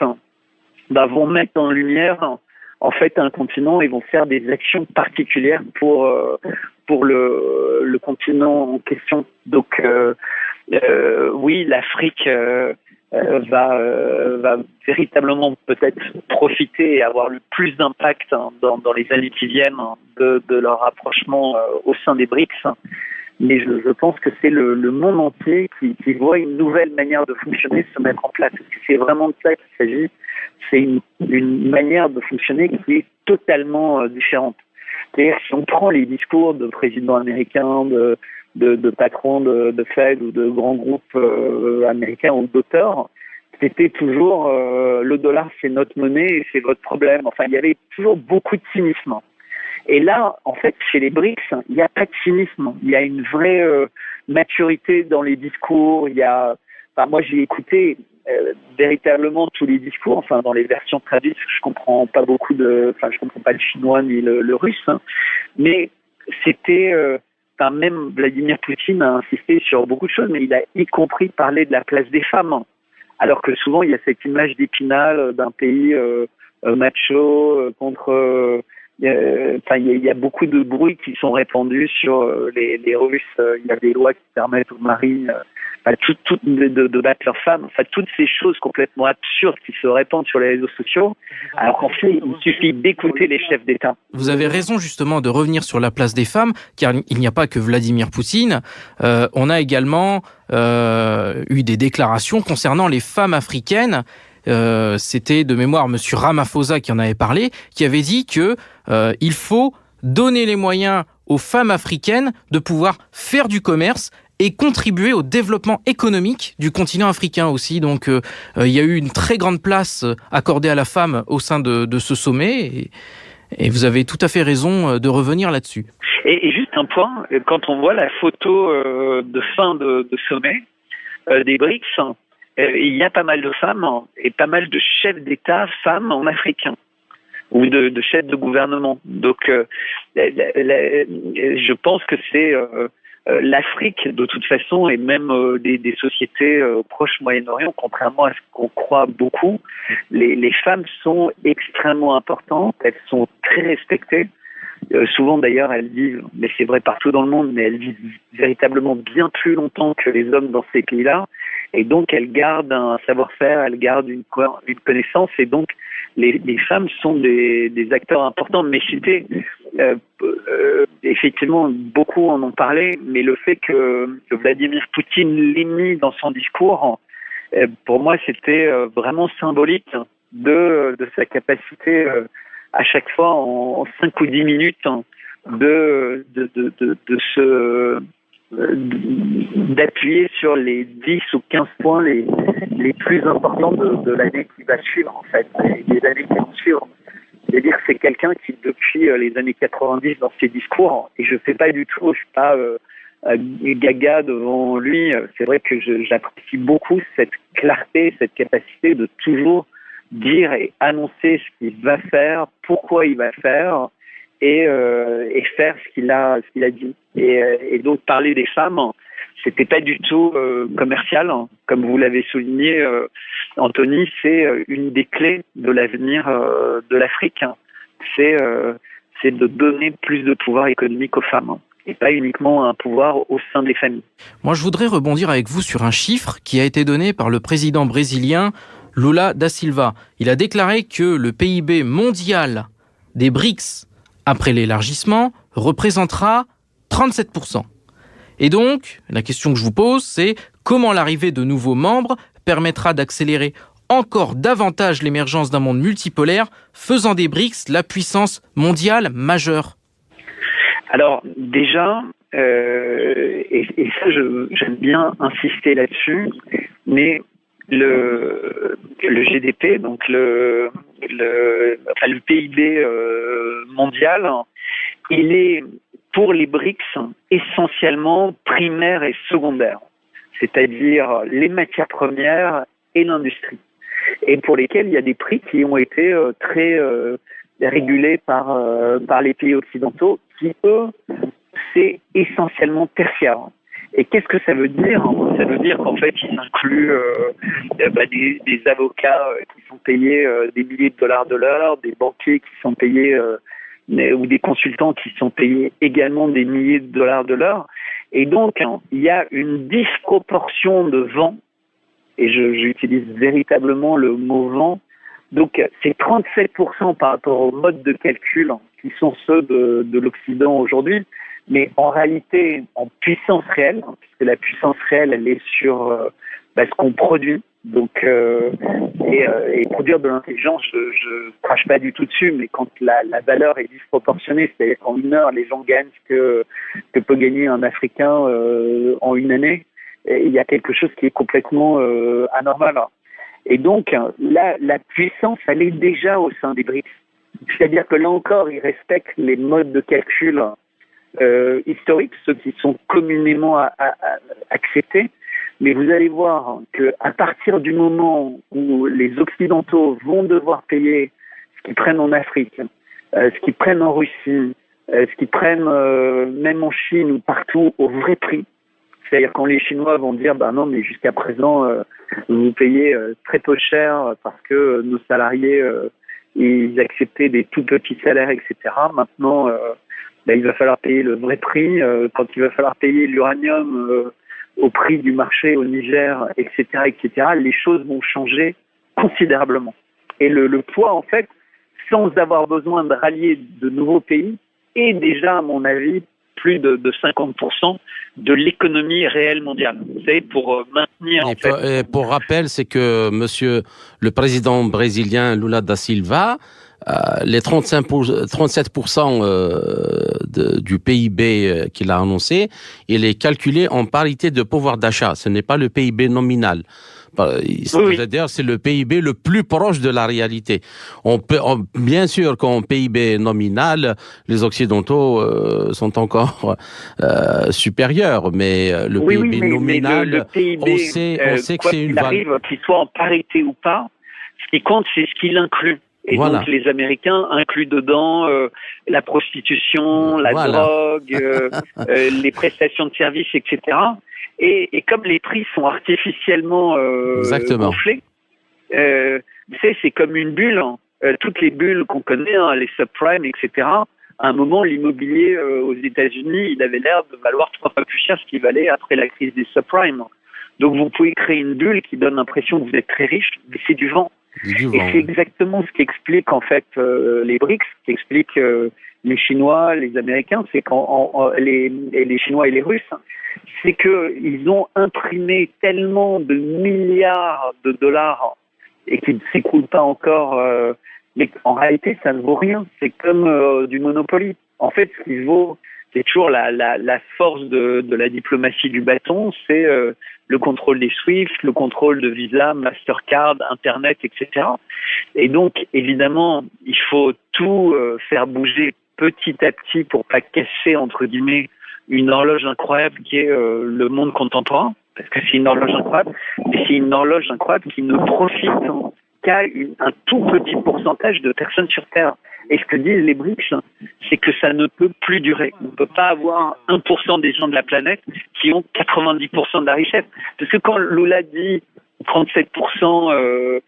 vont mettre en lumière en fait un continent et vont faire des actions particulières pour le continent en question. Donc oui, l'Afrique va véritablement peut-être profiter et avoir le plus d'impact dans les années qui viennent de leur rapprochement au sein des BRICS. Mais je pense que c'est le monde entier qui voit une nouvelle manière de fonctionner se mettre en place. Parce que c'est vraiment de ça qu'il s'agit. C'est une manière de fonctionner qui est totalement différente. C'est-à-dire si on prend les discours de présidents américains, de patrons de Fed ou de grands groupes américains ou d'auteurs, c'était toujours le dollar c'est notre monnaie et c'est votre problème. Enfin, il y avait toujours beaucoup de cynisme. Et là, en fait, chez les BRICS, il n'y a pas de cynisme. Il y a une vraie maturité dans les discours. Moi, j'ai écouté véritablement tous les discours, enfin, dans les versions traduites, je comprends pas le chinois ni le russe, hein. Mais c'était, même Vladimir Poutine a insisté sur beaucoup de choses, mais il a y compris parlé de la place des femmes. Hein. Alors que souvent, il y a cette image d'Épinal d'un pays macho contre... il y a beaucoup de bruits qui sont répandus sur les Russes. Il y a des lois qui permettent aux maris de battre leurs femmes. Enfin, toutes ces choses complètement absurdes qui se répandent sur les réseaux sociaux. Alors qu'en fait, il suffit d'écouter les chefs d'État. Vous avez raison justement de revenir sur la place des femmes, car il n'y a pas que Vladimir Poutine. On a également eu des déclarations concernant les femmes africaines. C'était de mémoire Monsieur Ramaphosa qui en avait parlé, qui avait dit que il faut donner les moyens aux femmes africaines de pouvoir faire du commerce et contribuer au développement économique du continent africain aussi. Donc il y a eu une très grande place accordée à la femme au sein de ce sommet et vous avez tout à fait raison de revenir là-dessus. Et juste un point, quand on voit la photo de fin de sommet des BRICS, il y a pas mal de femmes et pas mal de chefs d'État femmes en africain ou de chefs de gouvernement. Donc, je pense que c'est l'Afrique, de toute façon, et même des sociétés proches Moyen-Orient, contrairement à ce qu'on croit beaucoup, les femmes sont extrêmement importantes, elles sont très respectées. Souvent d'ailleurs elles vivent, mais c'est vrai partout dans le monde, mais elles vivent véritablement bien plus longtemps que les hommes dans ces pays-là, et donc elles gardent un savoir-faire, elles gardent une connaissance, et donc les femmes sont des acteurs importants. Mais c'était effectivement, beaucoup en ont parlé, mais le fait que Vladimir Poutine l'ait mis dans son discours, pour moi c'était vraiment symbolique de sa capacité à chaque fois en 5 ou 10 minutes d'appuyer sur les 10 ou 15 points les plus importants de l'année qui va suivre, en fait, et des années qui vont suivre. C'est-à-dire que c'est quelqu'un qui, depuis les années 90 dans ses discours, et je ne fais pas du tout, je suis pas gaga devant lui, c'est vrai que j'apprécie beaucoup cette clarté, cette capacité de toujours dire et annoncer ce qu'il va faire, pourquoi il va faire, et faire ce qu'il a dit. Et donc parler des femmes, c'était pas du tout commercial, hein. Comme vous l'avez souligné, Anthony, c'est une des clés de l'avenir de l'Afrique. Hein. C'est de donner plus de pouvoir économique aux femmes, hein, et pas uniquement un pouvoir au sein des familles. Moi, je voudrais rebondir avec vous sur un chiffre qui a été donné par le président brésilien Lula da Silva. Il a déclaré que le PIB mondial des BRICS, après l'élargissement, représentera 37%. Et donc, la question que je vous pose, c'est comment l'arrivée de nouveaux membres permettra d'accélérer encore davantage l'émergence d'un monde multipolaire, faisant des BRICS la puissance mondiale majeure? Alors, déjà, et ça, j'aime bien insister là-dessus, mais le GDP, donc le PIB mondial, il est pour les BRICS essentiellement primaire et secondaire, c'est-à-dire les matières premières et l'industrie, et pour lesquels il y a des prix qui ont été très régulés par les pays occidentaux, qui eux, c'est essentiellement tertiaire. Et qu'est-ce que ça veut dire? Ça veut dire qu'en fait, ils incluent des avocats qui sont payés des milliers de dollars de l'heure, des banquiers qui sont payés ou des consultants qui sont payés également des milliers de dollars de l'heure. Et donc, il y a une disproportion de vent, et j'utilise véritablement le mot vent. Donc, c'est 37% par rapport au mode de calcul qui sont ceux de l'Occident aujourd'hui. Mais en réalité, en puissance réelle, puisque la puissance réelle, elle est sur ce qu'on produit. Donc, et produire de l'intelligence, je crache pas du tout dessus, mais quand la valeur est disproportionnée, c'est-à-dire qu'en une heure, les gens gagnent ce que peut gagner un Africain en une année, il y a quelque chose qui est complètement anormal. Et donc, là, la puissance, elle est déjà au sein des BRICS. C'est-à-dire que là encore, ils respectent les modes de calcul historiques, ceux qui sont communément acceptés. Mais vous allez voir qu'à partir du moment où les Occidentaux vont devoir payer ce qu'ils prennent en Afrique, ce qu'ils prennent en Russie, ce qu'ils prennent même en Chine ou partout au vrai prix, c'est-à-dire quand les Chinois vont dire « non, mais jusqu'à présent, vous payez très peu cher parce que nos salariés, ils acceptaient des tout petits salaires, etc. Maintenant, il va falloir payer le vrai prix. Quand il va falloir payer l'uranium au prix du marché au Niger, etc., les choses vont changer considérablement. Et le poids, en fait, sans avoir besoin de rallier de nouveaux pays, est déjà, à mon avis, plus de 50% de l'économie réelle mondiale. Vous savez, pour maintenir... Et pour rappel, c'est que monsieur le président brésilien Lula da Silva, les 37% du PIB qu'il a annoncé, il est calculé en parité de pouvoir d'achat. Ce n'est pas le PIB nominal. C'est-à-dire, c'est le PIB le plus proche de la réalité. Bien sûr qu'en PIB nominal, les Occidentaux sont encore supérieurs, mais le PIB nominal, le PIB, on sait que c'est une valeur. Qu'il soit en parité ou pas, ce qui compte, c'est ce qu'il inclut. Et donc les Américains incluent dedans la prostitution, la drogue, les prestations de services, etc. Et comme les prix sont artificiellement gonflés, c'est comme une bulle. Toutes les bulles qu'on connaît, les subprimes, etc. À un moment, l'immobilier aux États-Unis, il avait l'air de valoir 3 fois plus cher ce qu'il valait après la crise des subprimes. Donc vous pouvez créer une bulle qui donne l'impression que vous êtes très riche, mais c'est du vent. Et c'est exactement ce qu'explique en fait les BRICS, qui explique les Chinois, les Américains, c'est les Chinois et les Russes, c'est qu'ils ont imprimé tellement de milliards de dollars et qu'ils ne s'écoulent pas encore. Mais en réalité, ça ne vaut rien. C'est comme du Monopoly. En fait, ce qui vaut, c'est toujours la force de la diplomatie du bâton, c'est le contrôle des SWIFT, le contrôle de Visa, Mastercard, Internet, etc. Et donc, évidemment, il faut tout faire bouger petit à petit pour pas casser, entre guillemets, une horloge incroyable qui est le monde contemporain, parce que c'est une horloge incroyable, mais c'est une horloge incroyable qui ne profite qu'à un tout petit pourcentage de personnes sur Terre. Et ce que disent les BRICS, c'est que ça ne peut plus durer. On ne peut pas avoir 1% des gens de la planète qui ont 90% de la richesse. Parce que quand Lula dit 37%,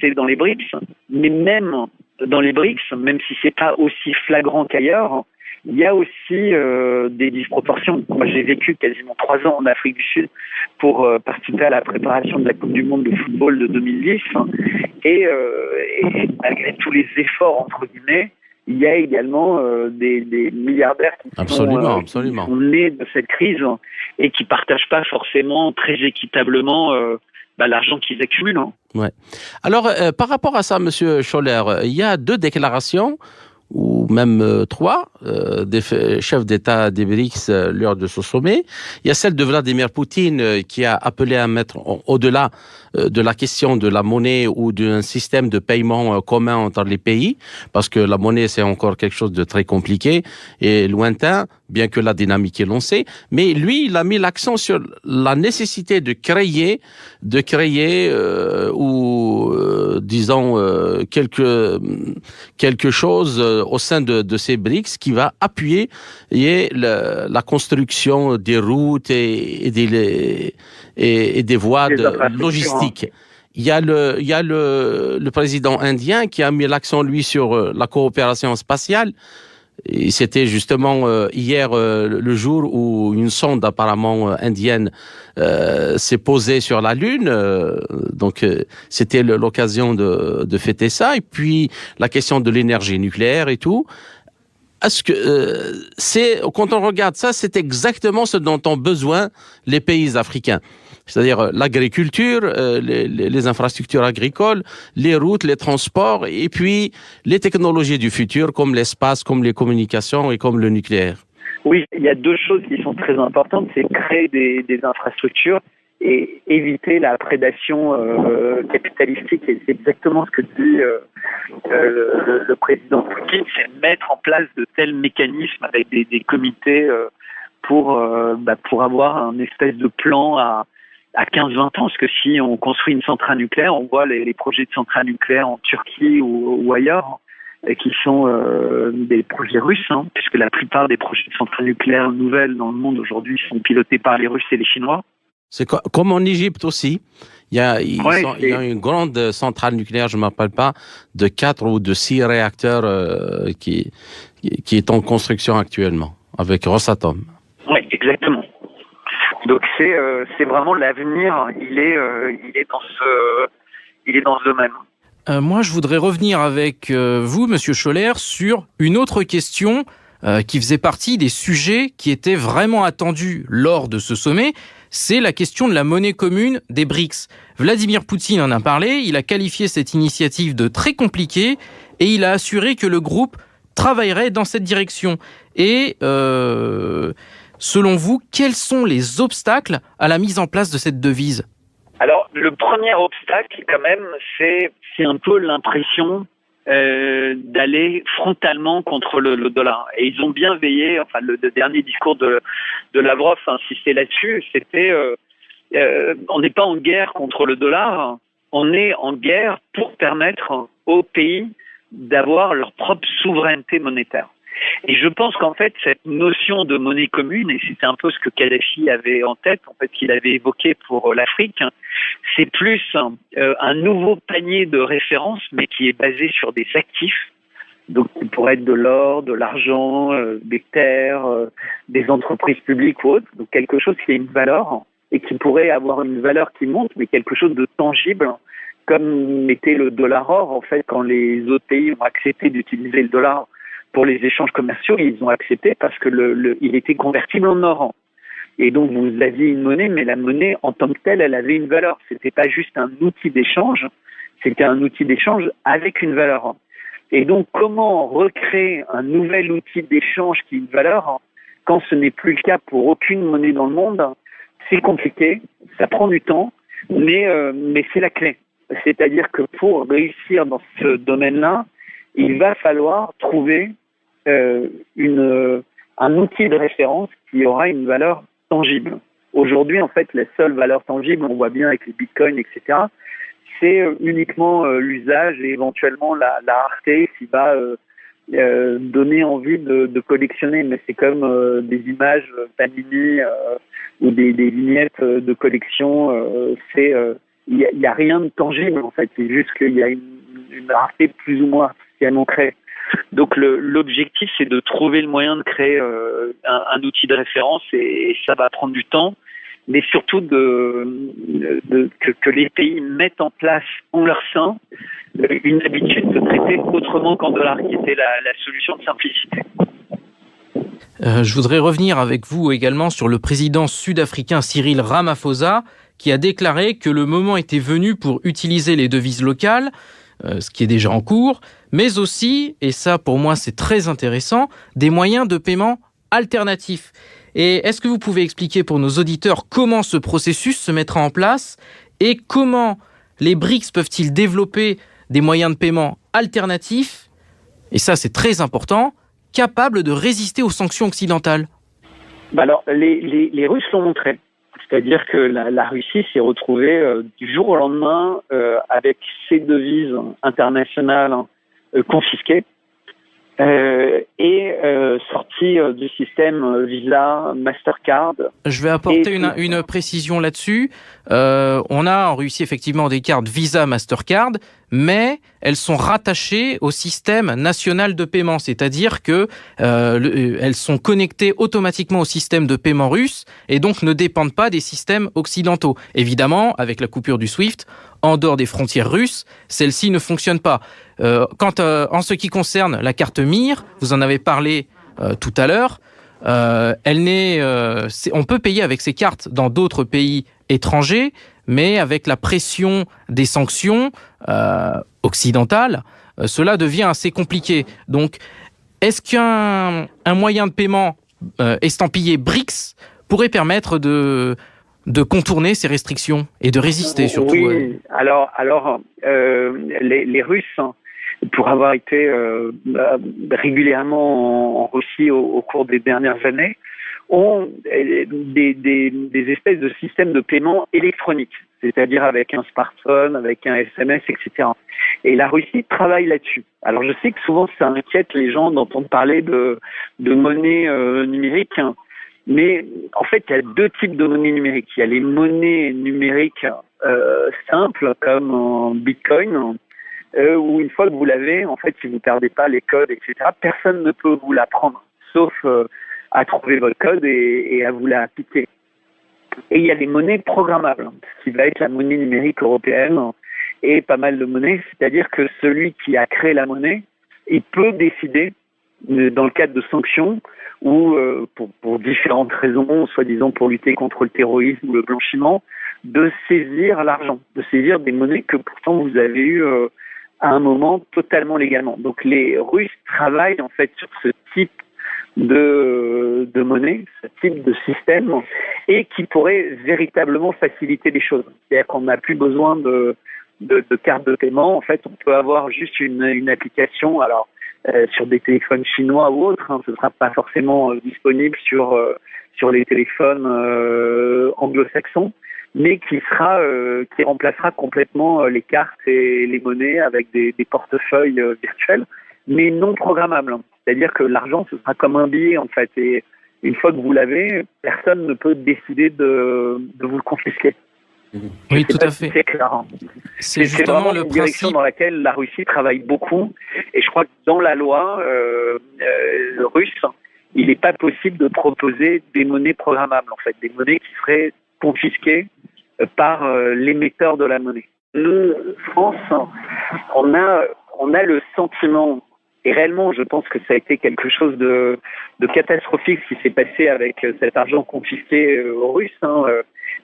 c'est dans les BRICS, mais même dans les BRICS, même si c'est pas aussi flagrant qu'ailleurs, il y a aussi des disproportions. Moi, j'ai vécu quasiment 3 ans en Afrique du Sud pour participer à la préparation de la Coupe du Monde de football de 2010. Et malgré tous les efforts, entre guillemets, il y a également des milliardaires qui sont nés de cette crise et qui partagent pas forcément très équitablement l'argent qu'ils accumulent. Ouais. Alors, par rapport à ça, Monsieur Scholler, il y a 2 déclarations ou même 3 des chefs d'État des BRICS lors de ce sommet. Il y a celle de Vladimir Poutine qui a appelé à mettre au-delà de la question de la monnaie ou d'un système de paiement commun entre les pays, parce que la monnaie c'est encore quelque chose de très compliqué et lointain, bien que la dynamique est lancée. Mais lui, il a mis l'accent sur la nécessité de créer disons quelque chose au sein de ces BRICS qui va appuyer la construction des routes et des voies logistiques. Il y a le président indien qui a mis l'accent, lui, sur la coopération spatiale. Et c'était justement hier le jour où une sonde apparemment indienne s'est posée sur la Lune. Donc c'était l'occasion de fêter ça. Et puis la question de l'énergie nucléaire et tout. Est-ce que quand on regarde ça, c'est exactement ce dont ont besoin les pays africains. C'est-à-dire l'agriculture, les infrastructures agricoles, les routes, les transports, et puis les technologies du futur, comme l'espace, comme les communications et comme le nucléaire. Oui, il y a 2 choses qui sont très importantes, c'est créer des infrastructures et éviter la prédation capitalistique. Et c'est exactement ce que dit le président Poutine, c'est mettre en place de tels mécanismes avec des comités pour avoir un espèce de plan à 15-20 ans, parce que si on construit une centrale nucléaire, on voit les projets de centrales nucléaires en Turquie ou ailleurs, qui sont des projets russes, puisque la plupart des projets de centrales nucléaires nouvelles dans le monde aujourd'hui sont pilotés par les Russes et les Chinois. C'est comme en Égypte aussi. Il y a une grande centrale nucléaire, je ne me rappelle pas, de 4 ou de 6 réacteurs qui est en construction actuellement, avec Rosatom. Oui, exactement. Donc c'est vraiment l'avenir, il est dans ce domaine. Moi, je voudrais revenir avec vous, Monsieur Scholler, sur une autre question qui faisait partie des sujets qui étaient vraiment attendus lors de ce sommet. C'est la question de la monnaie commune des BRICS. Vladimir Poutine en a parlé, il a qualifié cette initiative de très compliquée et il a assuré que le groupe travaillerait dans cette direction. Et selon vous, quels sont les obstacles à la mise en place de cette devise ? Alors, le premier obstacle, quand même, c'est un peu l'impression d'aller frontalement contre le dollar. Et ils ont bien veillé, enfin, le dernier discours de Lavrov insistait là-dessus, c'était on n'est pas en guerre contre le dollar, on est en guerre pour permettre aux pays d'avoir leur propre souveraineté monétaire. Et je pense qu'en fait, cette notion de monnaie commune, et c'était un peu ce que Kadhafi avait en tête, en fait, qu'il avait évoqué pour l'Afrique, c'est plus un nouveau panier de référence, mais qui est basé sur des actifs, donc qui pourraient être de l'or, de l'argent, des terres, des entreprises publiques ou autres, donc quelque chose qui a une valeur et qui pourrait avoir une valeur qui monte, mais quelque chose de tangible, comme était le dollar-or, en fait, quand les autres pays ont accepté d'utiliser le dollar pour les échanges commerciaux, ils ont accepté parce que il était convertible en or. Et donc, vous aviez une monnaie, mais la monnaie, en tant que telle, elle avait une valeur. C'était pas juste un outil d'échange, c'était un outil d'échange avec une valeur. Et donc, comment recréer un nouvel outil d'échange qui a une valeur quand ce n'est plus le cas pour aucune monnaie dans le monde? C'est compliqué, ça prend du temps, mais c'est la clé. C'est-à-dire que pour réussir dans ce domaine-là, il va falloir trouver un outil de référence qui aura une valeur tangible. Aujourd'hui, en fait, la seule valeur tangible, on voit bien avec les bitcoins, etc., c'est uniquement l'usage et éventuellement la rareté qui va donner envie de collectionner. Mais c'est comme des images Panini ou des vignettes de collection. Il y a rien de tangible, en fait. C'est juste qu'il y a une rareté plus ou moins artificiellement créée. Donc l'objectif, c'est de trouver le moyen de créer un outil de référence et ça va prendre du temps, mais surtout que les pays mettent en place en leur sein une habitude de traiter autrement qu'en dollars, qui était la solution de simplicité. Je voudrais revenir avec vous également sur le président sud-africain Cyril Ramaphosa, qui a déclaré que le moment était venu pour utiliser les devises locales, ce qui est déjà en cours, mais aussi, et ça pour moi c'est très intéressant, des moyens de paiement alternatifs. Et est-ce que vous pouvez expliquer pour nos auditeurs comment ce processus se mettra en place et comment les BRICS peuvent-ils développer des moyens de paiement alternatifs, et ça c'est très important, capables de résister aux sanctions occidentales? Alors les Russes l'ont montré. C'est-à-dire que la Russie s'est retrouvée du jour au lendemain avec ses devises internationales confisquées et sorties du système Visa, Mastercard. Je vais apporter une précision là-dessus. On a en Russie effectivement des cartes Visa, Mastercard, mais elles sont rattachées au système national de paiement, c'est-à-dire que elles sont connectées automatiquement au système de paiement russe et donc ne dépendent pas des systèmes occidentaux. Évidemment, avec la coupure du SWIFT, en dehors des frontières russes, celle-ci ne fonctionne pas. En ce qui concerne la carte MIR, vous en avez parlé tout à l'heure, on peut payer avec ces cartes dans d'autres pays étrangers, mais avec la pression des sanctions occidentales, cela devient assez compliqué. Donc, est-ce qu'un moyen de paiement estampillé BRICS pourrait permettre de contourner ces restrictions et de résister surtout. Oui, alors les Russes, pour avoir été régulièrement en Russie au cours des dernières années, ont des espèces de systèmes de paiement électroniques, c'est-à-dire avec un smartphone, avec un SMS, etc. Et la Russie travaille là-dessus. Alors je sais que souvent ça inquiète les gens d'entendre parler de monnaie numérique, mais en fait il y a deux types de monnaies numériques. Il y a les monnaies numériques simples comme Bitcoin, où une fois que vous l'avez, en fait si vous ne perdez pas les codes, etc., personne ne peut vous la prendre, sauf à trouver votre code et à vous la appliquer. Et il y a les monnaies programmables, ce qui va être la monnaie numérique européenne et pas mal de monnaies, c'est-à-dire que celui qui a créé la monnaie, il peut décider, dans le cadre de sanctions, ou pour différentes raisons, soi-disant pour lutter contre le terrorisme ou le blanchiment, de saisir l'argent, de saisir des monnaies que pourtant vous avez eues à un moment totalement légalement. Donc les Russes travaillent en fait sur ce type de monnaie, ce type de système, et qui pourrait véritablement faciliter les choses. C'est-à-dire qu'on n'a plus besoin de carte de paiement. En fait, on peut avoir juste une application, alors sur des téléphones chinois ou autres, ce ne sera pas forcément disponible sur les téléphones anglo-saxons, mais qui remplacera complètement les cartes et les monnaies avec des portefeuilles virtuels, mais non programmables. C'est-à-dire que l'argent, ce sera comme un billet, en fait. Et une fois que vous l'avez, personne ne peut décider de vous le confisquer. Oui, tout à fait. C'est clair. C'est justement vraiment le une direction principe. dans laquelle la Russie travaille beaucoup. Et je crois que dans la loi russe, il n'est pas possible de proposer des monnaies programmables, en fait. Des monnaies qui seraient confisquées par l'émetteur de la monnaie. Nous, France, on a le sentiment, et réellement, je pense que ça a été quelque chose de catastrophique ce qui s'est passé avec cet argent confisqué aux Russes,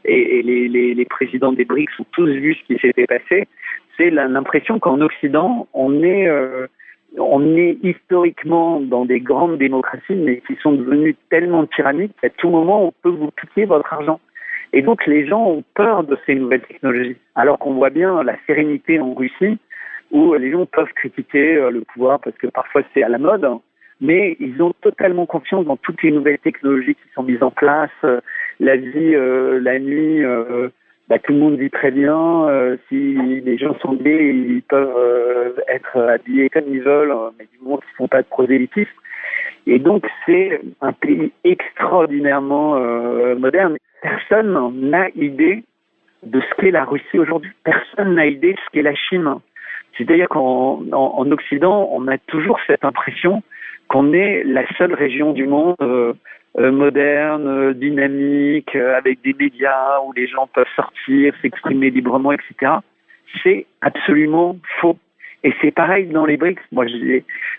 et les présidents des BRICS ont tous vu ce qui s'était passé. C'est l'impression qu'en Occident, on est historiquement dans des grandes démocraties, mais qui sont devenues tellement tyranniques qu'à tout moment, on peut vous piquer votre argent. Et donc, les gens ont peur de ces nouvelles technologies. Alors qu'on voit bien la sérénité en Russie, où les gens peuvent critiquer le pouvoir parce que parfois c'est à la mode, mais ils ont totalement confiance dans toutes les nouvelles technologies qui sont mises en place. La vie, la nuit, tout le monde vit très bien. Si les gens sont gays, ils peuvent être habillés comme ils veulent, mais du moment qu'ils ne font pas de prosélytisme. Et donc c'est un pays extraordinairement moderne. Personne n'a idée de ce qu'est la Russie aujourd'hui. Personne n'a idée de ce qu'est la Chine. C'est-à-dire qu'en Occident, on a toujours cette impression qu'on est la seule région du monde moderne, dynamique, avec des médias où les gens peuvent sortir, s'exprimer librement, etc. C'est absolument faux. Et c'est pareil dans les BRICS. Moi,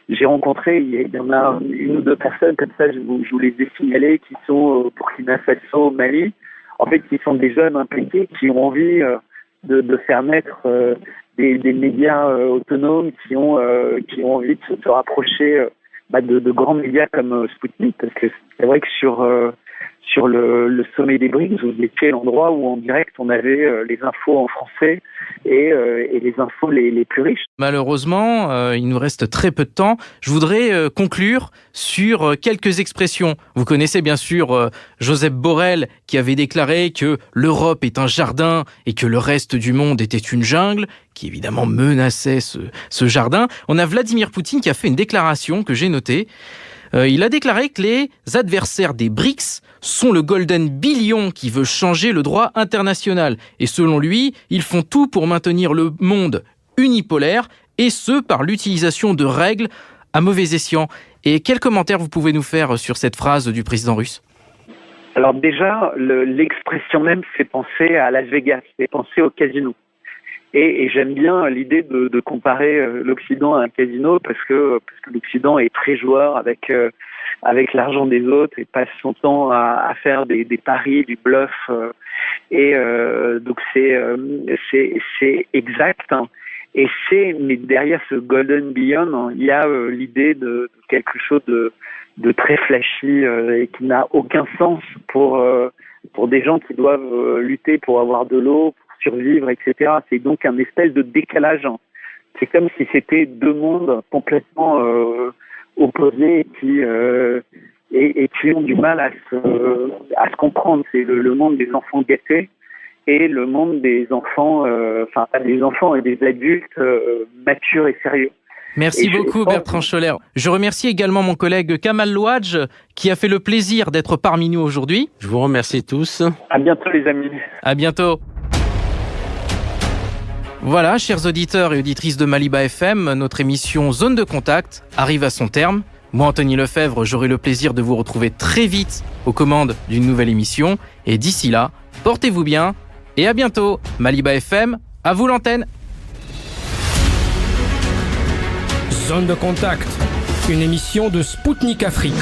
j'ai rencontré, il y en a une ou deux personnes comme ça, je vous les ai signalées, qui sont au Burkina Faso, au Mali, en fait, qui sont des jeunes impliqués, qui ont envie de faire naître des médias autonomes, qui ont envie de se rapprocher de grands médias comme Sputnik, parce que c'est vrai que sur le sommet des BRICS, vous étiez l'endroit où en direct on avait les infos en français et les infos les plus riches. Malheureusement, il nous reste très peu de temps. Je voudrais conclure sur quelques expressions. Vous connaissez bien sûr Joseph Borrell qui avait déclaré que l'Europe est un jardin et que le reste du monde était une jungle, qui évidemment menaçait ce jardin. On a Vladimir Poutine qui a fait une déclaration que j'ai notée. Il a déclaré que les adversaires des BRICS sont le Golden Billion qui veut changer le droit international. Et selon lui, ils font tout pour maintenir le monde unipolaire, et ce, par l'utilisation de règles à mauvais escient. Et quel commentaire vous pouvez nous faire sur cette phrase du président russe ? Alors déjà, l'expression même fait penser à Las Vegas, fait penser au casino. Et j'aime bien l'idée de comparer l'Occident à un casino parce que l'Occident est très joueur avec l'argent des autres et passe son temps à faire des paris, du bluff. Donc c'est exact. Mais derrière ce Golden Billion, il y a l'idée de quelque chose de très flashy et qui n'a aucun sens pour pour des gens qui doivent lutter pour avoir de l'eau, pour survivre, etc. C'est donc un espèce de décalage. C'est comme si c'était deux mondes complètement opposés et qui ont du mal à se comprendre. C'est le monde des enfants gâtés et le monde des enfants, des enfants et des adultes matures et sérieux. Merci beaucoup Bertrand Scholler. Je remercie également mon collègue Kamal Louadj qui a fait le plaisir d'être parmi nous aujourd'hui. Je vous remercie tous. À bientôt les amis. À bientôt. Voilà, chers auditeurs et auditrices de Maliba FM, notre émission Zone de Contact arrive à son terme. Moi, Anthony Lefebvre, j'aurai le plaisir de vous retrouver très vite aux commandes d'une nouvelle émission. Et d'ici là, portez-vous bien et à bientôt. Maliba FM, à vous l'antenne. Zone de Contact, une émission de Spoutnik Afrique.